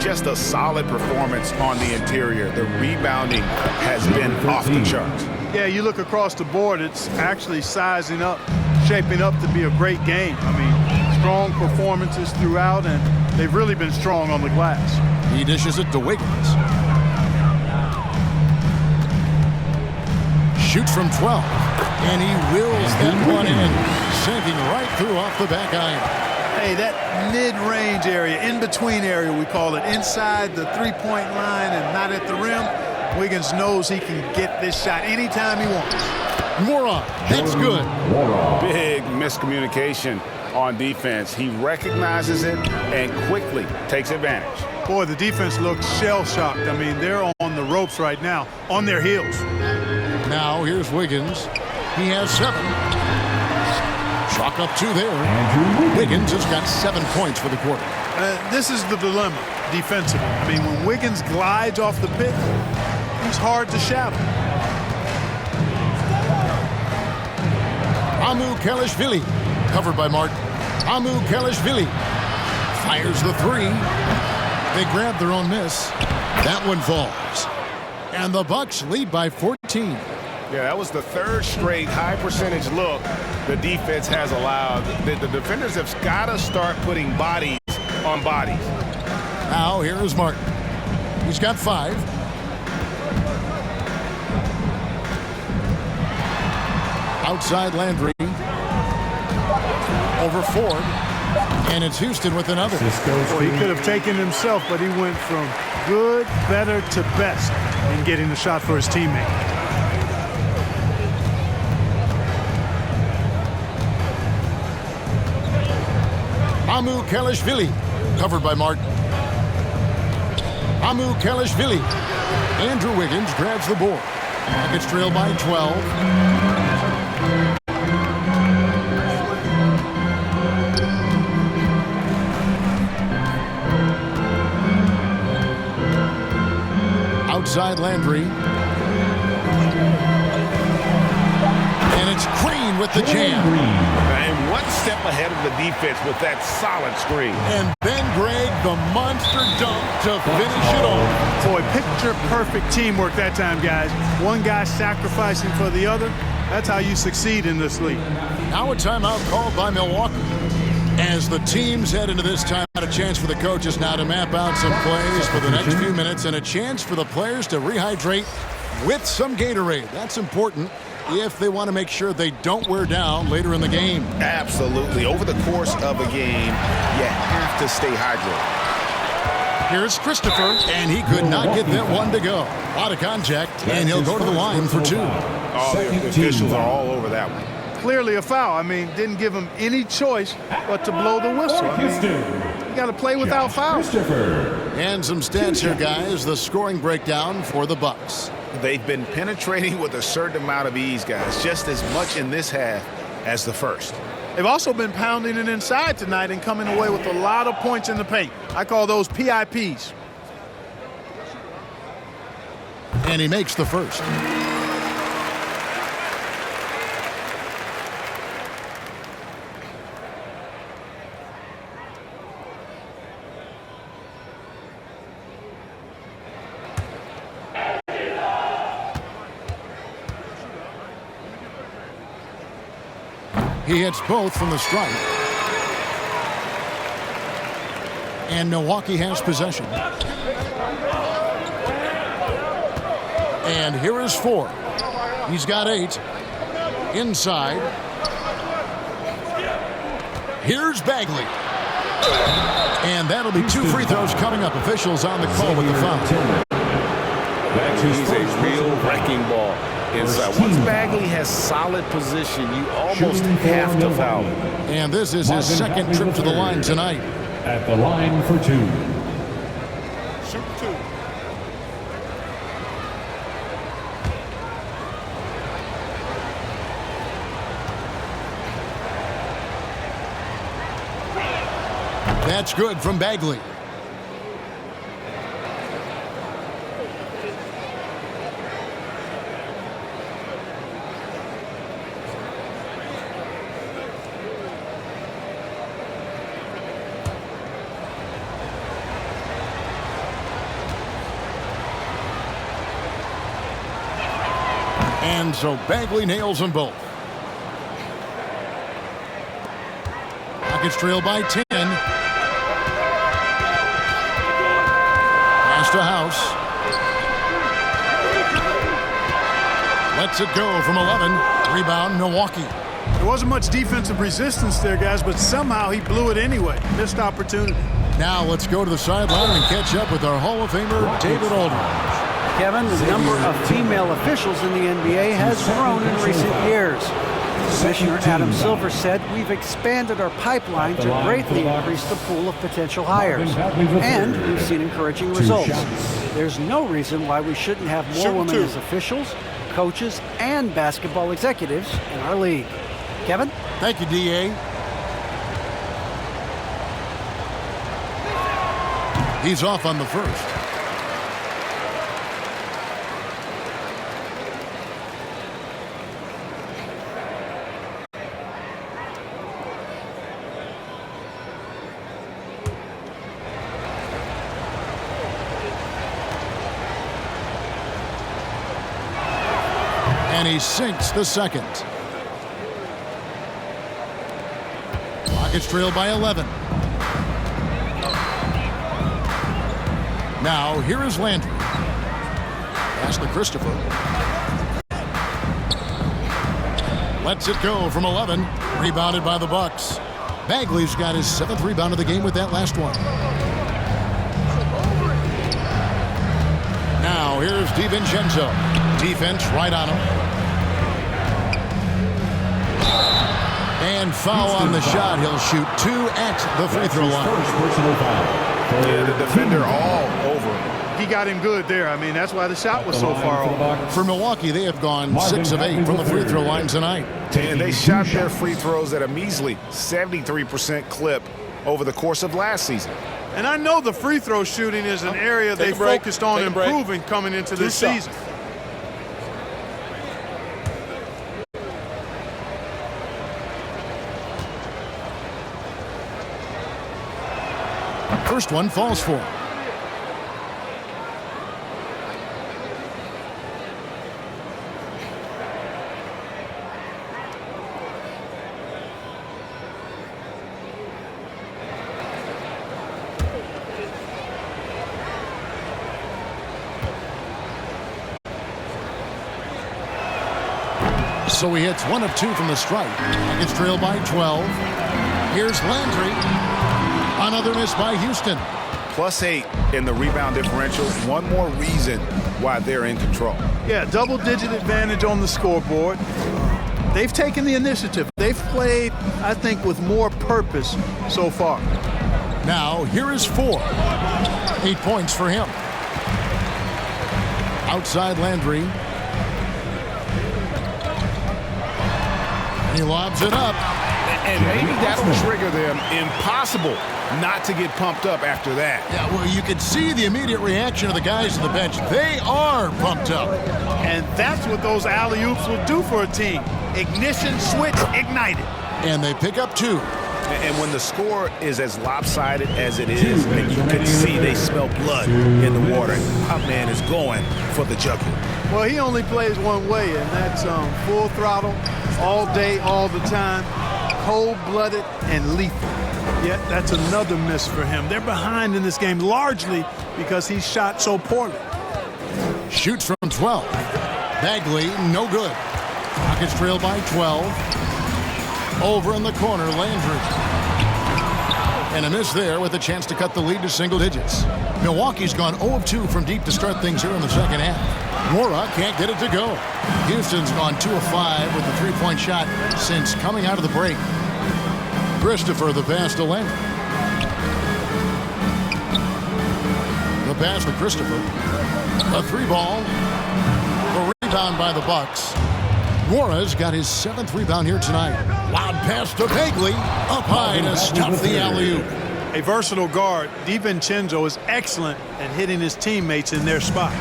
Just a solid performance on the interior. The rebounding has been off the charts. Yeah, you look across the board, it's actually sizing up, shaping up to be a great game. I mean, strong performances throughout, and they've really been strong on the glass. He dishes it to Wiggins. Shoots from 12, and he wills that one in, sinking right through off the back iron. Hey, that mid-range area, in-between area, we call it, inside the three-point line and not at the rim, Wiggins knows he can get this shot anytime he wants. Moron, that's good. Big miscommunication on defense. He recognizes it and quickly takes advantage. Boy, the defense looks shell-shocked. I mean, they're on the ropes right now, on their heels. Now here's Wiggins. He has 7. Chalk up 2 there. Wiggins has got 7 points for the quarter. This is the dilemma defensively. I mean, when Wiggins glides off the pick, he's hard to shadow. Amu Kelishvili, covered by Martin. Amu Kelishvili fires the 3. They grab their own miss. That one falls. And the Bucks lead by 14. Yeah, that was the 3rd straight high percentage look the defense has allowed. The defenders have got to start putting bodies on bodies. Now here is Martin. He's got 5. Outside Landry. Over Ford. And it's Houston with another. Well, he could have taken himself, but he went from good, better to best in getting the shot for his teammate. Amu Kelishvili, covered by Martin. Amu Kelishvili Andrew Wiggins grabs the board. Rockets trail by 12. Outside Landry. And it's Green with the jam. And one step ahead of the defense with that solid screen. And Ben Gregg, the monster dunk to finish it off. Boy, picture-perfect teamwork that time, guys. One guy sacrificing for the other. That's how you succeed in this league. Now a timeout called by Milwaukee. As the teams head into this time, a chance for the coaches now to map out some plays for the next few minutes and a chance for the players to rehydrate with some Gatorade. That's important if they want to make sure they don't wear down later in the game. Absolutely. Over the course of a game, you have to stay hydrated. Here's Christopher, and he could not get that one to go. Out of contact, and he'll go to the line for two. Oh, the officials are all over that one. Clearly a foul. I mean, didn't give him any choice but to blow the whistle. I mean, you got to play without fouls. And some stats here, guys. The scoring breakdown for the Bucks. They've been penetrating with a certain amount of ease, guys, just as much in this half as the first. They've also been pounding it inside tonight and coming away with a lot of points in the paint. I call those PIPs. And he makes the first. He hits both from the stripe. And Milwaukee has possession. And here is 4. He's got 8. Inside. Here's Bagley. And that'll be 2 free throws coming up. Officials on the call with the foul. He's a real wrecking ball inside. Once Bagley has solid position, you almost have to foul him. And this is his second trip to the line tonight. At the line for 2. Shoot 2. That's good from Bagley. And so Bagley nails them both. Rockets trail by 10. Pass to House. Lets it go from 11. Rebound, Milwaukee. There wasn't much defensive resistance there, guys, but somehow he blew it anyway. Missed opportunity. Now let's go to the sideline and catch up with our Hall of Famer, David Aldridge. Kevin, the number of female officials in the NBA has grown in recent years. Commissioner Adam Silver said, "We've expanded our pipeline to greatly increase the pool of potential hires, and we've seen encouraging results. There's no reason why we shouldn't have more women as officials, coaches, and basketball executives in our league." Kevin? Thank you, D.A. He's off on the first. And he sinks the second. Rockets trail by 11. Now here is Landry. Pass to Christopher. Lets it go from 11. Rebounded by the Bucks. Bagley's got his 7th rebound of the game with that last one. Now here's DiVincenzo. Defense right on him. And foul on the shot. He'll shoot 2 at the free throw line. Yeah, the defender all over him. he got him good there. I mean, that's why the shot was so far off. For Milwaukee, they have gone 6 of 8 from the free throw line tonight. And they shot their free throws at a measly 73% clip over the course of last season. And I know the free throw shooting is an area they focused on improving coming into this season. First one falls for him. So he hits 1 of 2 from the stripe. Nuggets trail by 12. Here's Landry. Another miss by Houston. +8 in the rebound differential. One more reason why they're in control. Yeah, double-digit advantage on the scoreboard. They've taken the initiative. They've played, I think, with more purpose so far. Now, here is 4. 8 points for him. Outside Landry. He lobs it up. And maybe that'll trigger them. Impossible not to get pumped up after that. Yeah, well, you could see the immediate reaction of the guys on the bench. They are pumped up. And that's what those alley-oops will do for a team. Ignition switch ignited. And they pick up 2. And when the score is as lopsided as it is, and you can see they smell blood in the water, my man is going for the jugular. Well, he only plays one way, and that's full throttle, all day, all the time, cold-blooded and lethal. Yet that's another miss for him. They're behind in this game largely because he shot so poorly. Shoots from 12. Bagley, no good. Rockets trail by 12. Over in the corner, Landry. And a miss there with a chance to cut the lead to single digits. Milwaukee's gone 0 of 2 from deep to start things here in the second half. Mora can't get it to go. Houston's gone 2 of 5 with the three-point shot since coming out of the break. Christopher, the pass to Landry. The pass to Christopher. A 3-ball. The rebound by the Bucks. Mora's got his 7th rebound here tonight. Loud pass to Bagley. Up high to stop the alley-oop. A versatile guard, DiVincenzo is excellent at hitting his teammates in their spots.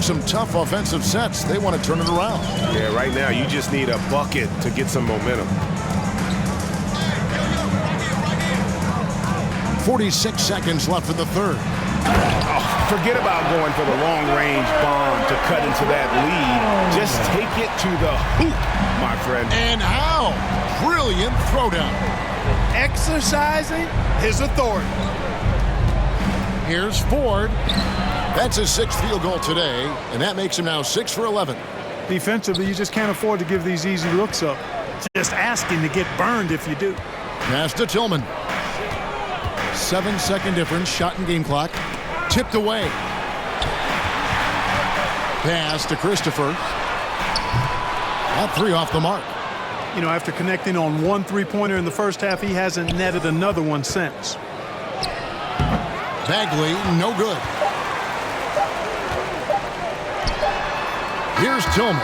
Some tough offensive sets. They want to turn it around. Yeah, right now you just need a bucket to get some momentum. 46 seconds left in the third. Oh, forget about going for the long-range bomb to cut into that lead. Just take it to the hoop, my friend. And how? Brilliant throwdown. Exercising his authority. Here's Ford. That's his 6th field goal today, and that makes him now 6 for 11. Defensively, you just can't afford to give these easy looks up. Just asking to get burned if you do. Pass to Tillman. 7-second difference, shot and game clock. Tipped away. Pass to Christopher. That 3 off the mark. You know, after connecting on 1 3-pointer in the first half, he hasn't netted another one since. Bagley, no good. Here's Tillman.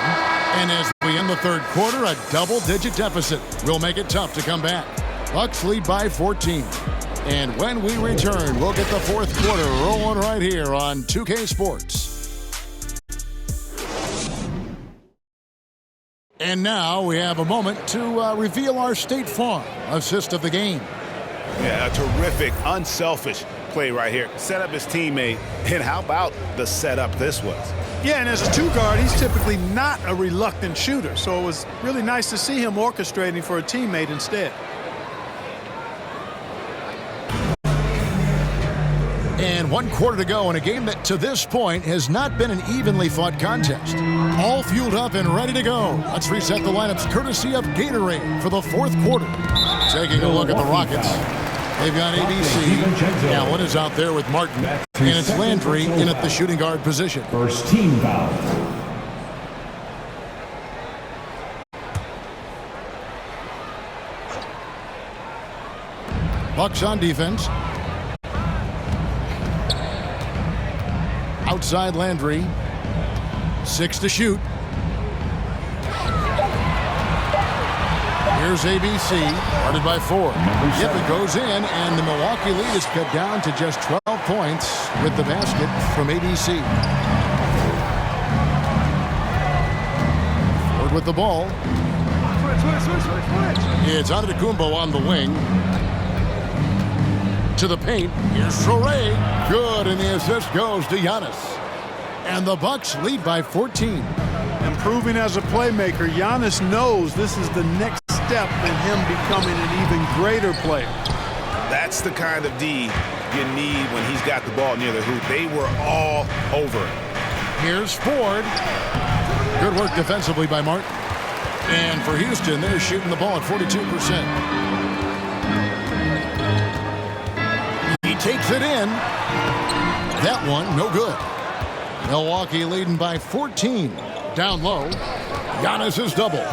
And as we end the third quarter, a double-digit deficit will make it tough to come back. Bucks lead by 14. And when we return, we'll get the fourth quarter rolling right here on 2K Sports. And now we have a moment to reveal our State Farm assist of the game. Yeah, a terrific, unselfish play right here. Set up his teammate, and how about the setup this was? Yeah, and as a 2-guard, he's typically not a reluctant shooter, so it was really nice to see him orchestrating for a teammate instead. And 1 quarter to go in a game that to this point has not been an evenly fought contest. All fueled up and ready to go. Let's reset the lineups courtesy of Gatorade for the fourth quarter. Taking a look at the Rockets. They've got ABC. Allen is out there with Martin. And it's Landry in at the shooting guard position. First team foul. Outside Landry. 6 to shoot. Here's ABC, guarded by 4. Yep, it goes in, and the Milwaukee lead is cut down to just 12 points with the basket from ABC. Ford with the ball. It's Antetokounmpo on the wing. To the paint. Here's Traore. Good, and the assist goes to Giannis. And the Bucks lead by 14. Improving as a playmaker, Giannis knows this is the next step in him becoming an even greater player. That's the kind of D you need when he's got the ball near the hoop. They were all over it. Here's Ford. Good work defensively by Martin. And for Houston, they're shooting the ball at 42%. He takes it in. That one, no good. Milwaukee leading by 14. Down low. Giannis is double.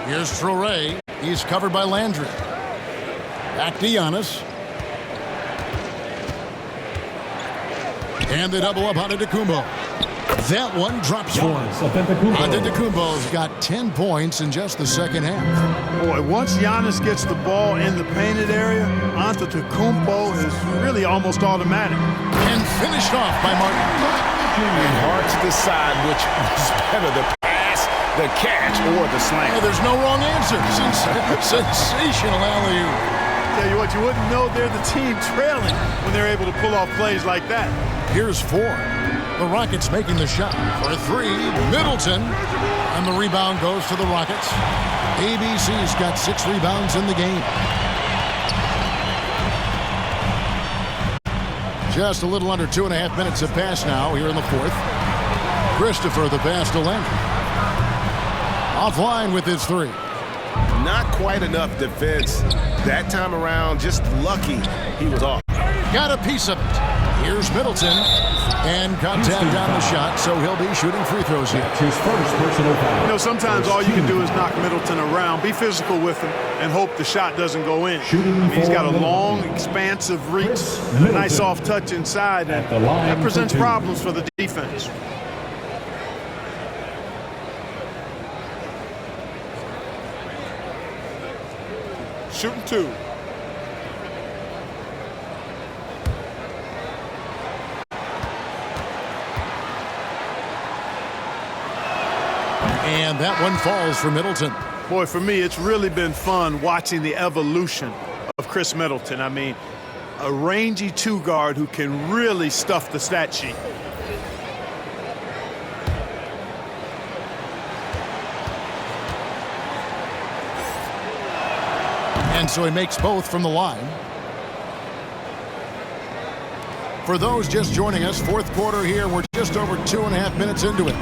Here's Traore. He's covered by Landry. Back to Giannis. And the double up on Antetokounmpo. That one drops for him. Antetokounmpo's got 10 points in just the second half. Boy, once Giannis gets the ball in the painted area, Antetokounmpo is really almost automatic. And finished off by Martin. Hard to decide which was better, the pass, the catch, or the slam. Well, there's no wrong answer. Sensational alley-oop. Tell you what, you wouldn't know they're the team trailing when they're able to pull off plays like that. Here's 4. The Rockets making the shot for 3. Middleton. And the rebound goes to the Rockets. ABC's got 6 rebounds in the game. Just a little under 2.5 minutes have passed now here in the 4th. Christopher the pass to Landry. Offline with his 3. Not quite enough defense. That time around, just lucky he was off. Got a piece of it. Here's Middleton. And contact on the shot, so he'll be shooting free throws here. His first personal foul. You know, sometimes all you can do is knock Middleton around, be physical with him, and hope the shot doesn't go in. He's got a long, expansive reach, a nice off touch inside, and that presents problems for the defense. Shooting 2. And that one falls for Middleton. Boy, for me, it's really been fun watching the evolution of Chris Middleton. I mean, a rangy 2 guard who can really stuff the stat sheet. And so he makes both from the line. For those just joining us, 4th quarter here. We're just over 2.5 minutes into it.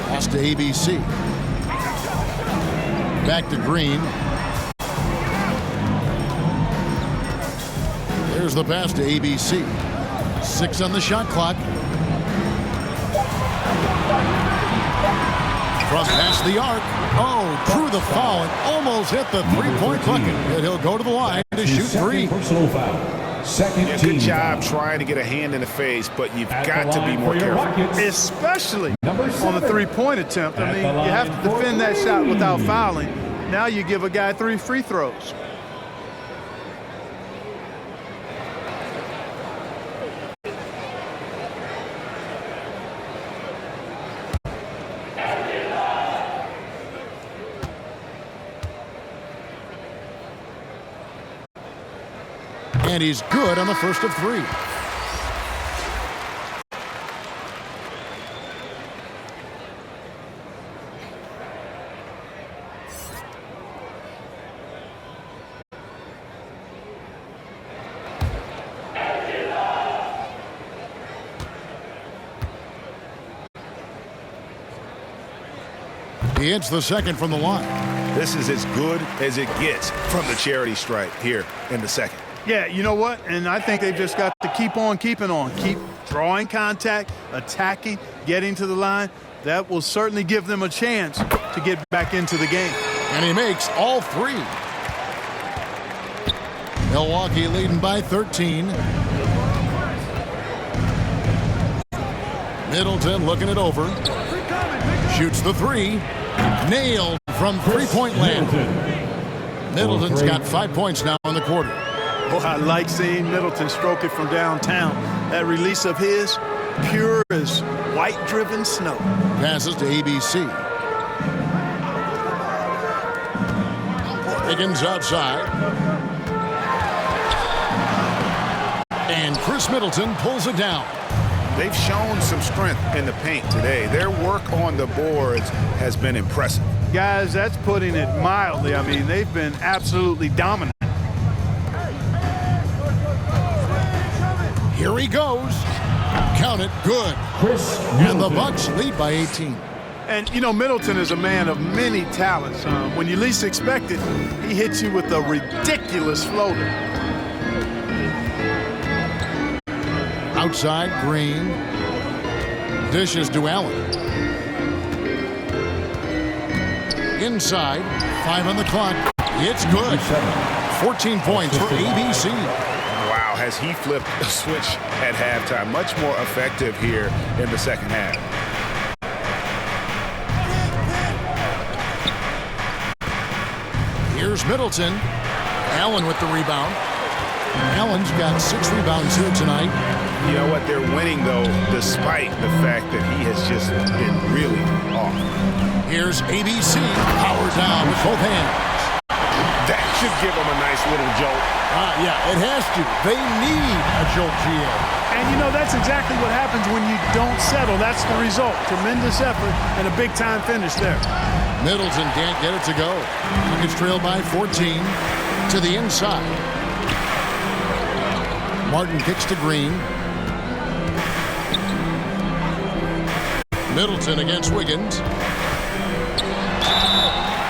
Pass to ABC. Back to Green. There's the pass to ABC. 6 on the shot clock. From past the arc. Oh, drew the foul and almost hit the 3-point bucket. And he'll go to the line to shoot 3. Personal foul. Second Good job trying to get a hand in the face, but you've got to be more careful. Especially on the 3-point attempt. I mean, you have to defend that shot without fouling. Now you give a guy 3 free throws. And he's good on the first of 3. He hits the second from the line. This is as good as it gets from the charity stripe here in the second. Yeah, you know what? And I think they've just got to keep on keeping on. Keep drawing contact, attacking, getting to the line. That will certainly give them a chance to get back into the game. And he makes all 3. Milwaukee leading by 13. Middleton looking it over. Shoots the three. Nailed from three-point land. Middleton's got 5 points now in the quarter. Oh, I like seeing Middleton stroke it from downtown. That release of his, pure as white-driven snow. Passes to ABC. Higgins outside. And Chris Middleton pulls it down. They've shown some strength in the paint today. Their work on the boards has been impressive. Guys, that's putting it mildly. I mean, they've been absolutely dominant. Here he goes. Count it, good. And the Bucks lead by 18. And, you know, Middleton is a man of many talents. When you least expect it, he hits you with a ridiculous floater. Outside, Green. Dishes to Allen. Inside, 5 on the clock. It's good. 14 points for ABC. Wow, has he flipped the switch at halftime. Much more effective here in the second half. Here's Middleton. Allen with the rebound. Allen's got 6 rebounds here tonight. You know what? They're winning, though, despite the fact that he has just been really off. Here's ABC. Power down with both hands. That should give them a nice little jolt. Yeah, it has to. They need a jolt, GA. And, you know, that's exactly what happens when you don't settle. That's the result. Tremendous effort and a big-time finish there. Middleton can't get it to go. Nuggets trail by 14 to the inside. Martin kicks to Green. Middleton against Wiggins.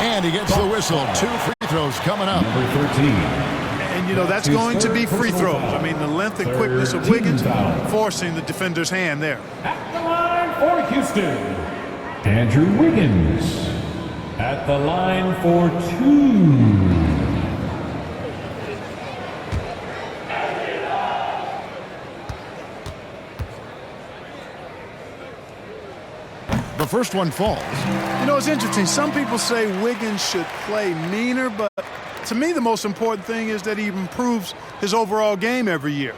And he gets the whistle. 2 free throws coming up. Number 13. And, you know, that's going to be free throws. I mean, the length and quickness of Wiggins forcing the defender's hand there. At the line for Houston, Andrew Wiggins. At the line for 2. The first one falls. You know, it's interesting. Some people say Wiggins should play meaner, but to me the most important thing is that he improves his overall game every year.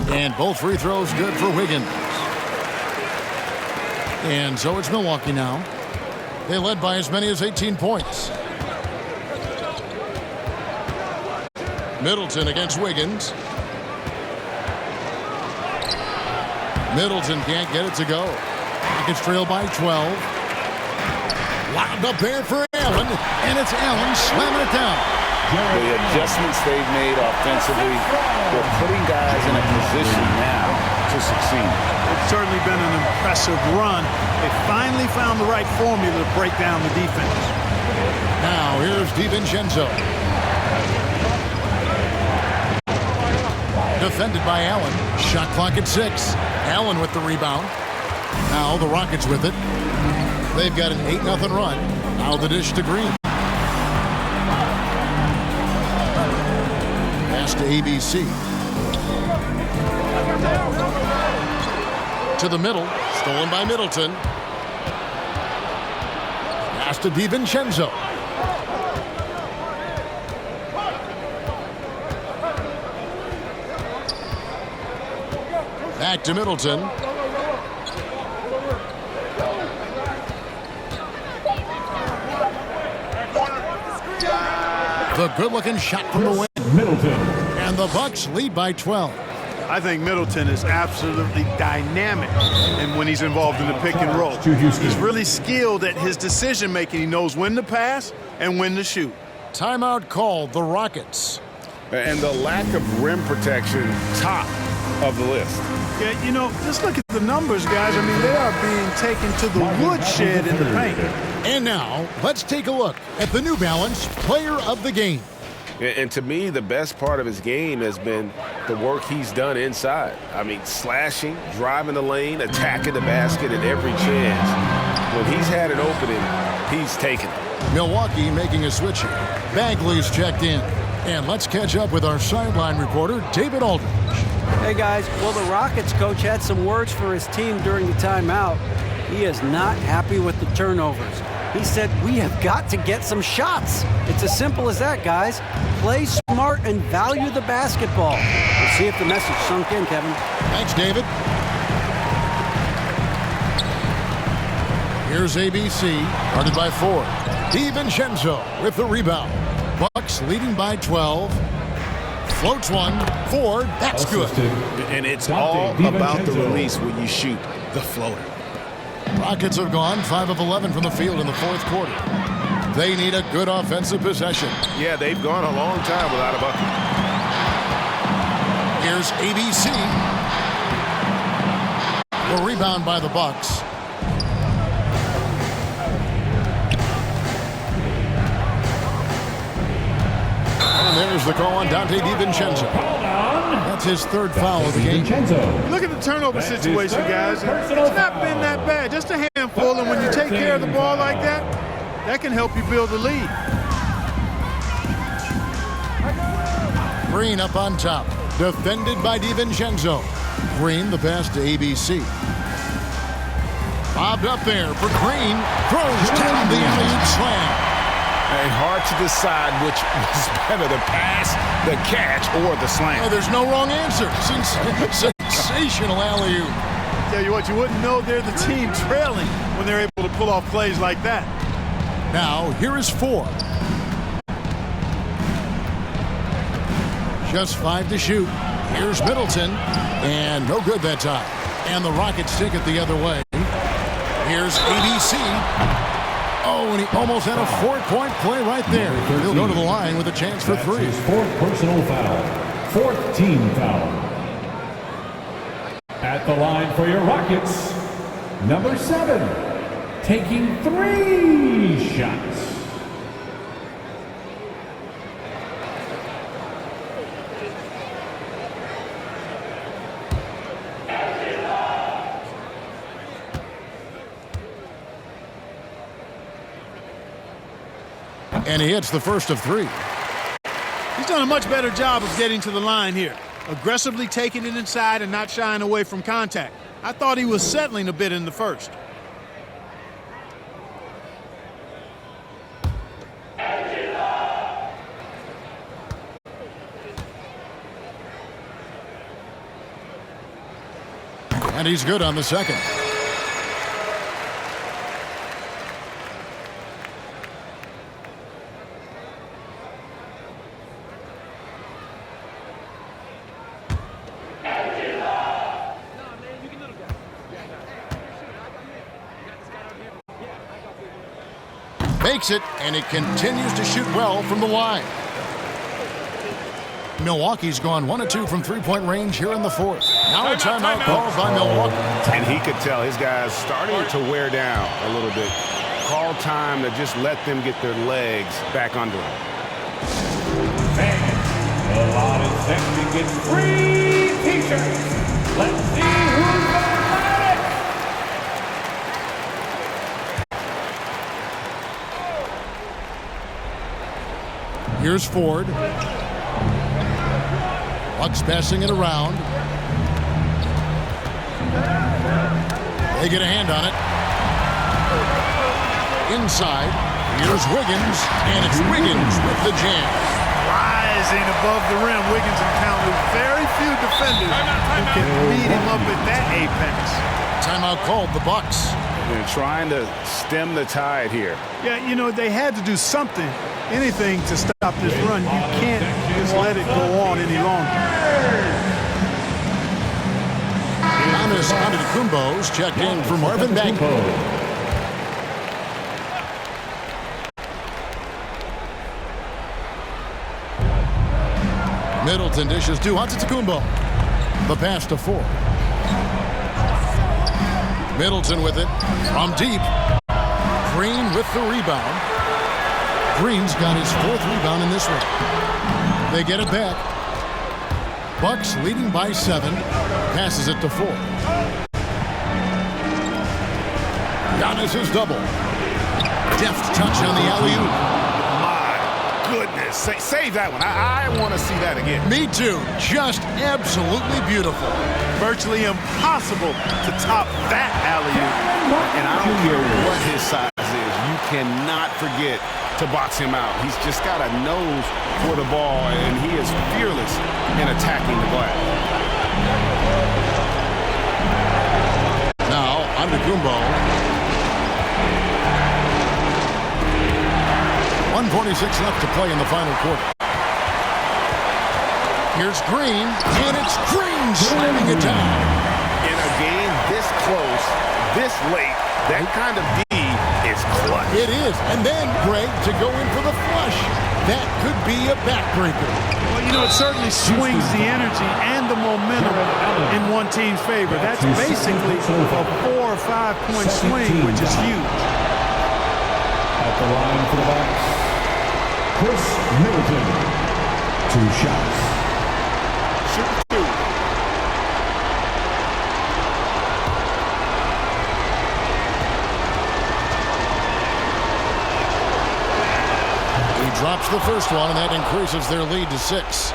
And both free throws good for Wiggins. And so it's Milwaukee now. They led by as many as 18 points. Middleton against Wiggins. Middleton can't get it to go. Nuggets trail by 12. Lobbed up there for Allen, and it's Allen slamming it down. The adjustments they've made offensively, they're putting guys in a position now to succeed. It's certainly been an impressive run. They finally found the right formula to break down the defense. Now here's DiVincenzo. Defended by Allen. Shot clock at 6. Allen with the rebound. Now the Rockets with it. They've got an 8-0 run. Now the dish to Green. Pass to ABC. To the middle. Stolen by Middleton. Pass to DiVincenzo. Back to Middleton. The good-looking shot from the wing. Middleton. And the Bucks lead by 12. I think Middleton is absolutely dynamic, and when he's involved in the pick and roll, he's really skilled at his decision-making. He knows when to pass and when to shoot. Timeout called, the Rockets. And the lack of rim protection, top of the list. Yeah, you know, just look at the numbers, guys. I mean, they are being taken to the woodshed in the paint. And now, let's take a look at the New Balance Player of the Game. And to me, the best part of his game has been the work he's done inside. I mean, slashing, driving the lane, attacking the basket at every chance. When he's had an opening, he's taken it. Milwaukee making a switch here. Bagley's checked in. And let's catch up with our sideline reporter, David Aldridge. Hey, guys. Well, the Rockets coach had some words for his team during the timeout. He is not happy with the turnovers. He said, we have got to get some shots. It's as simple as that, guys. Play smart and value the basketball. We'll see if the message sunk in, Kevin. Thanks, David. Here's ABC, guarded by Ford. DiVincenzo with the rebound. Bucks leading by 12. Floats one. Ford, that's good. And it's all about the release when you shoot the floater. Rockets have gone 5 of 11 from the field in the fourth quarter. They need a good offensive possession. Yeah, they've gone a long time without a bucket. Here's ABC. The rebound by the Bucks. And there's the call on Dante DiVincenzo. That's his third foul of the game. Look at the turnover situation, guys. It's not been that bad, just a handful. And when you take care of the ball like that, that can help you build a lead. Green up on top, defended by DiVincenzo. Green, the pass to ABC. Bobbed up there for Green. Throws down the alley-oop slam. And hard to decide which was better, the pass, the catch, or the slam. Oh, there's no wrong answer. Sensational alley-oop. Tell you what, you wouldn't know they're the team trailing when they're able to pull off plays like that. Now, here is Ford. Just 5 to shoot. Here's Middleton. And no good that time. And the Rockets take it the other way. Here's ABC. Oh, and he almost had a 4-point play right there. He'll go to the line with a chance for 3. His 4th personal foul. 4th team foul. At the line for your Rockets, number 7, taking 3 shots. And he hits the first of 3. He's done a much better job of getting to the line here. Aggressively taking it inside and not shying away from contact. I thought he was settling a bit in the first. And he's good on the second. Makes it, and it continues to shoot well from the line. Milwaukee's gone 1 of 2 from three-point range here in the fourth. Now a timeout called by Milwaukee. And he could tell his guys starting to wear down a little bit. Call time to just let them get their legs back under them. Fans, the lot is set to get free t-shirts. Let's see who's got it. Here's Ford. Bucks passing it around. They get a hand on it. Inside. Here's Wiggins, and it's Wiggins with the jam. Rising above the rim, Wiggins encountered very few defenders who can meet him up at that apex. Timeout called, the Bucks. They're trying to stem the tide here. Yeah, you know, they had to do something, anything to stop this run. You can't just let it go on any longer. Giannis Antetokounmpo's checked in for Marvin Bagley. Middleton dishes to Antetokounmpo. The pass to Ford. Middleton with it from deep. Green with the rebound. Green's got his 4th rebound in this one. They get it back. Bucks leading by 7. Passes it to 4. Giannis is double. Deft touch on the alley-oop. My goodness. Save that one. I want to see that again. Me too. Just absolutely beautiful. Virtually impossible to top that alley-oop. And I don't care what his size is. You cannot forget to box him out. He's just got a nose for the ball, and he is fearless in attacking the glass. Now, Antetokounmpo. 1:46 left to play in the final quarter. Here's Green, and it's Green slamming it down. In a game this close, this late, that kind of D is clutch. It is. And then, Greg, to go in for the flush. That could be a backbreaker. Well, you know, it certainly swings the energy and the momentum in one team's favor. That's basically a 4 or 5 point swing, which is huge. At the line for the Bucks, Chris Middleton. 2 shots. Shoot 2. He drops the first one, and that increases their lead to 6.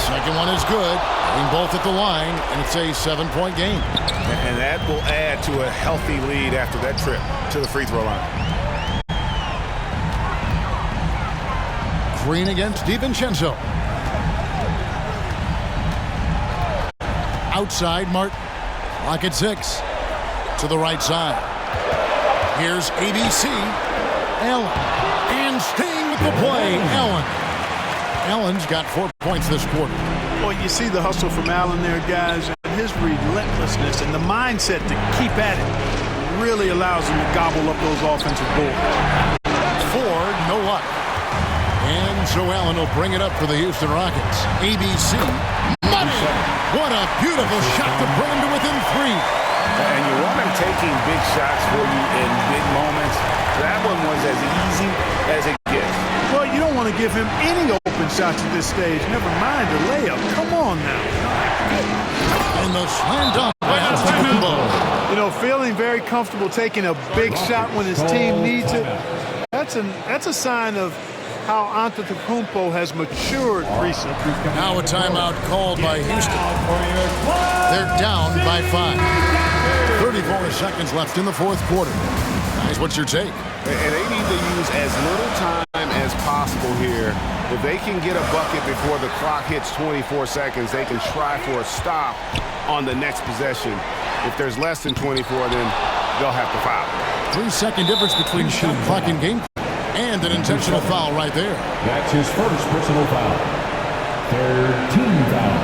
Second one is good. Hitting both at the line, and it's a 7-point game. And that will add to a healthy lead after that trip to the free throw line. Green against DiVincenzo. Outside, Martin. Clock at 6. To the right side. Here's ABC. Allen. And staying with the play, Allen. Allen's got 4 points this quarter. Well, you see the hustle from Allen there, guys, and his relentlessness and the mindset to keep at it really allows him to gobble up those offensive boards. Ford, no luck. And so Allen will bring it up for the Houston Rockets. ABC, money! What a beautiful shot to bring him to within 3. And you want him taking big shots for you in big moments. That one was as easy as it gets. Well, you don't want to give him any open shots at this stage. Never mind the layup. Come on now. And the slam dunk by Antetokounmpo. You know, feeling very comfortable taking a big shot when his team needs it. That's a sign of how Antetokounmpo has matured recently. Now a timeout called by Houston. They're down by 5. 34 seconds left in the fourth quarter. Guys, what's your take? And they need to use as little time as possible here. If they can get a bucket before the clock hits 24 seconds, they can try for a stop on the next possession. If there's less than 24, then they'll have to foul. 3-second difference between shot clock and game clock. And an intentional foul right there. That's his first personal foul. Third team foul.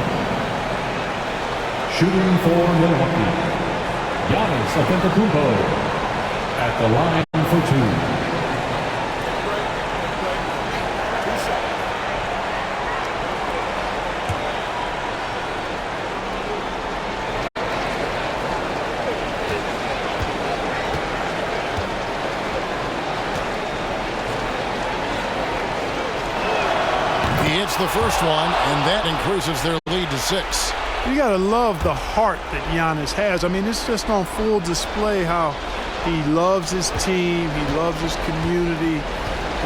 Shooting for Milwaukee, Giannis Antetokounmpo at the line for 2. The first one, and that increases their lead to 6. You got to love the heart that Giannis has. I mean, it's just on full display how he loves his team, he loves his community,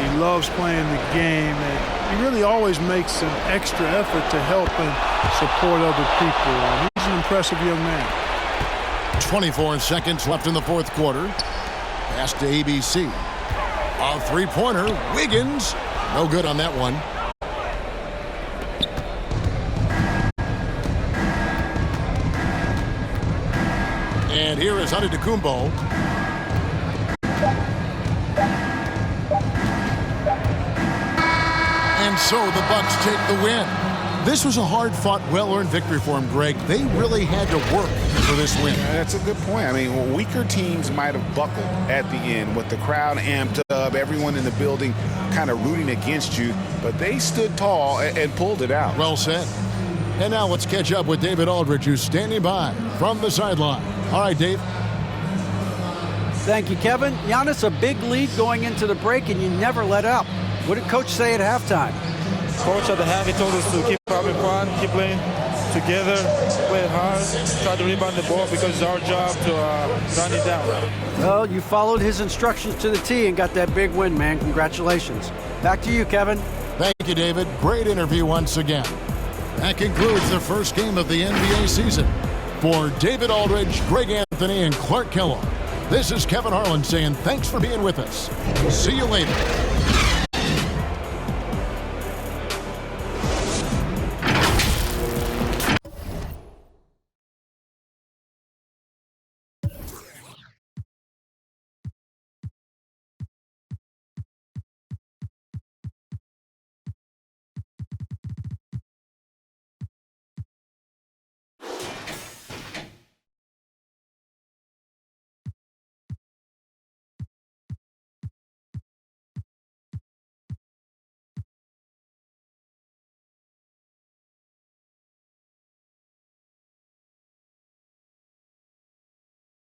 he loves playing the game, and he really always makes an extra effort to help and support other people. And he's an impressive young man. 24 seconds left in the fourth quarter. Pass to ABC. A three-pointer, Wiggins. No good on that one. And here is Antetokounmpo. And so the Bucks take the win. This was a hard-fought, well-earned victory for him, Greg. They really had to work for this win. That's a good point. I mean, weaker teams might have buckled at the end with the crowd amped up club, everyone in the building kind of rooting against you, but they stood tall and pulled it out. Well said. And now let's catch up with David Aldridge, who's standing by from the sideline. All right, Dave. Thank you, Kevin. Giannis, a big lead going into the break, and you never let up. What did Coach say at halftime? Coach at the half, he told us to keep having fun, keep playing together, play hard, try to rebound the ball because it's our job to run it down. Well, you followed his instructions to the T and got that big win, man. Congratulations. Back to you, Kevin. Thank you, David. Great interview once again. That concludes the first game of the NBA season. For David Aldridge, Greg Anthony, and Clark Kellogg, this is Kevin Harlan saying thanks for being with us. See you later.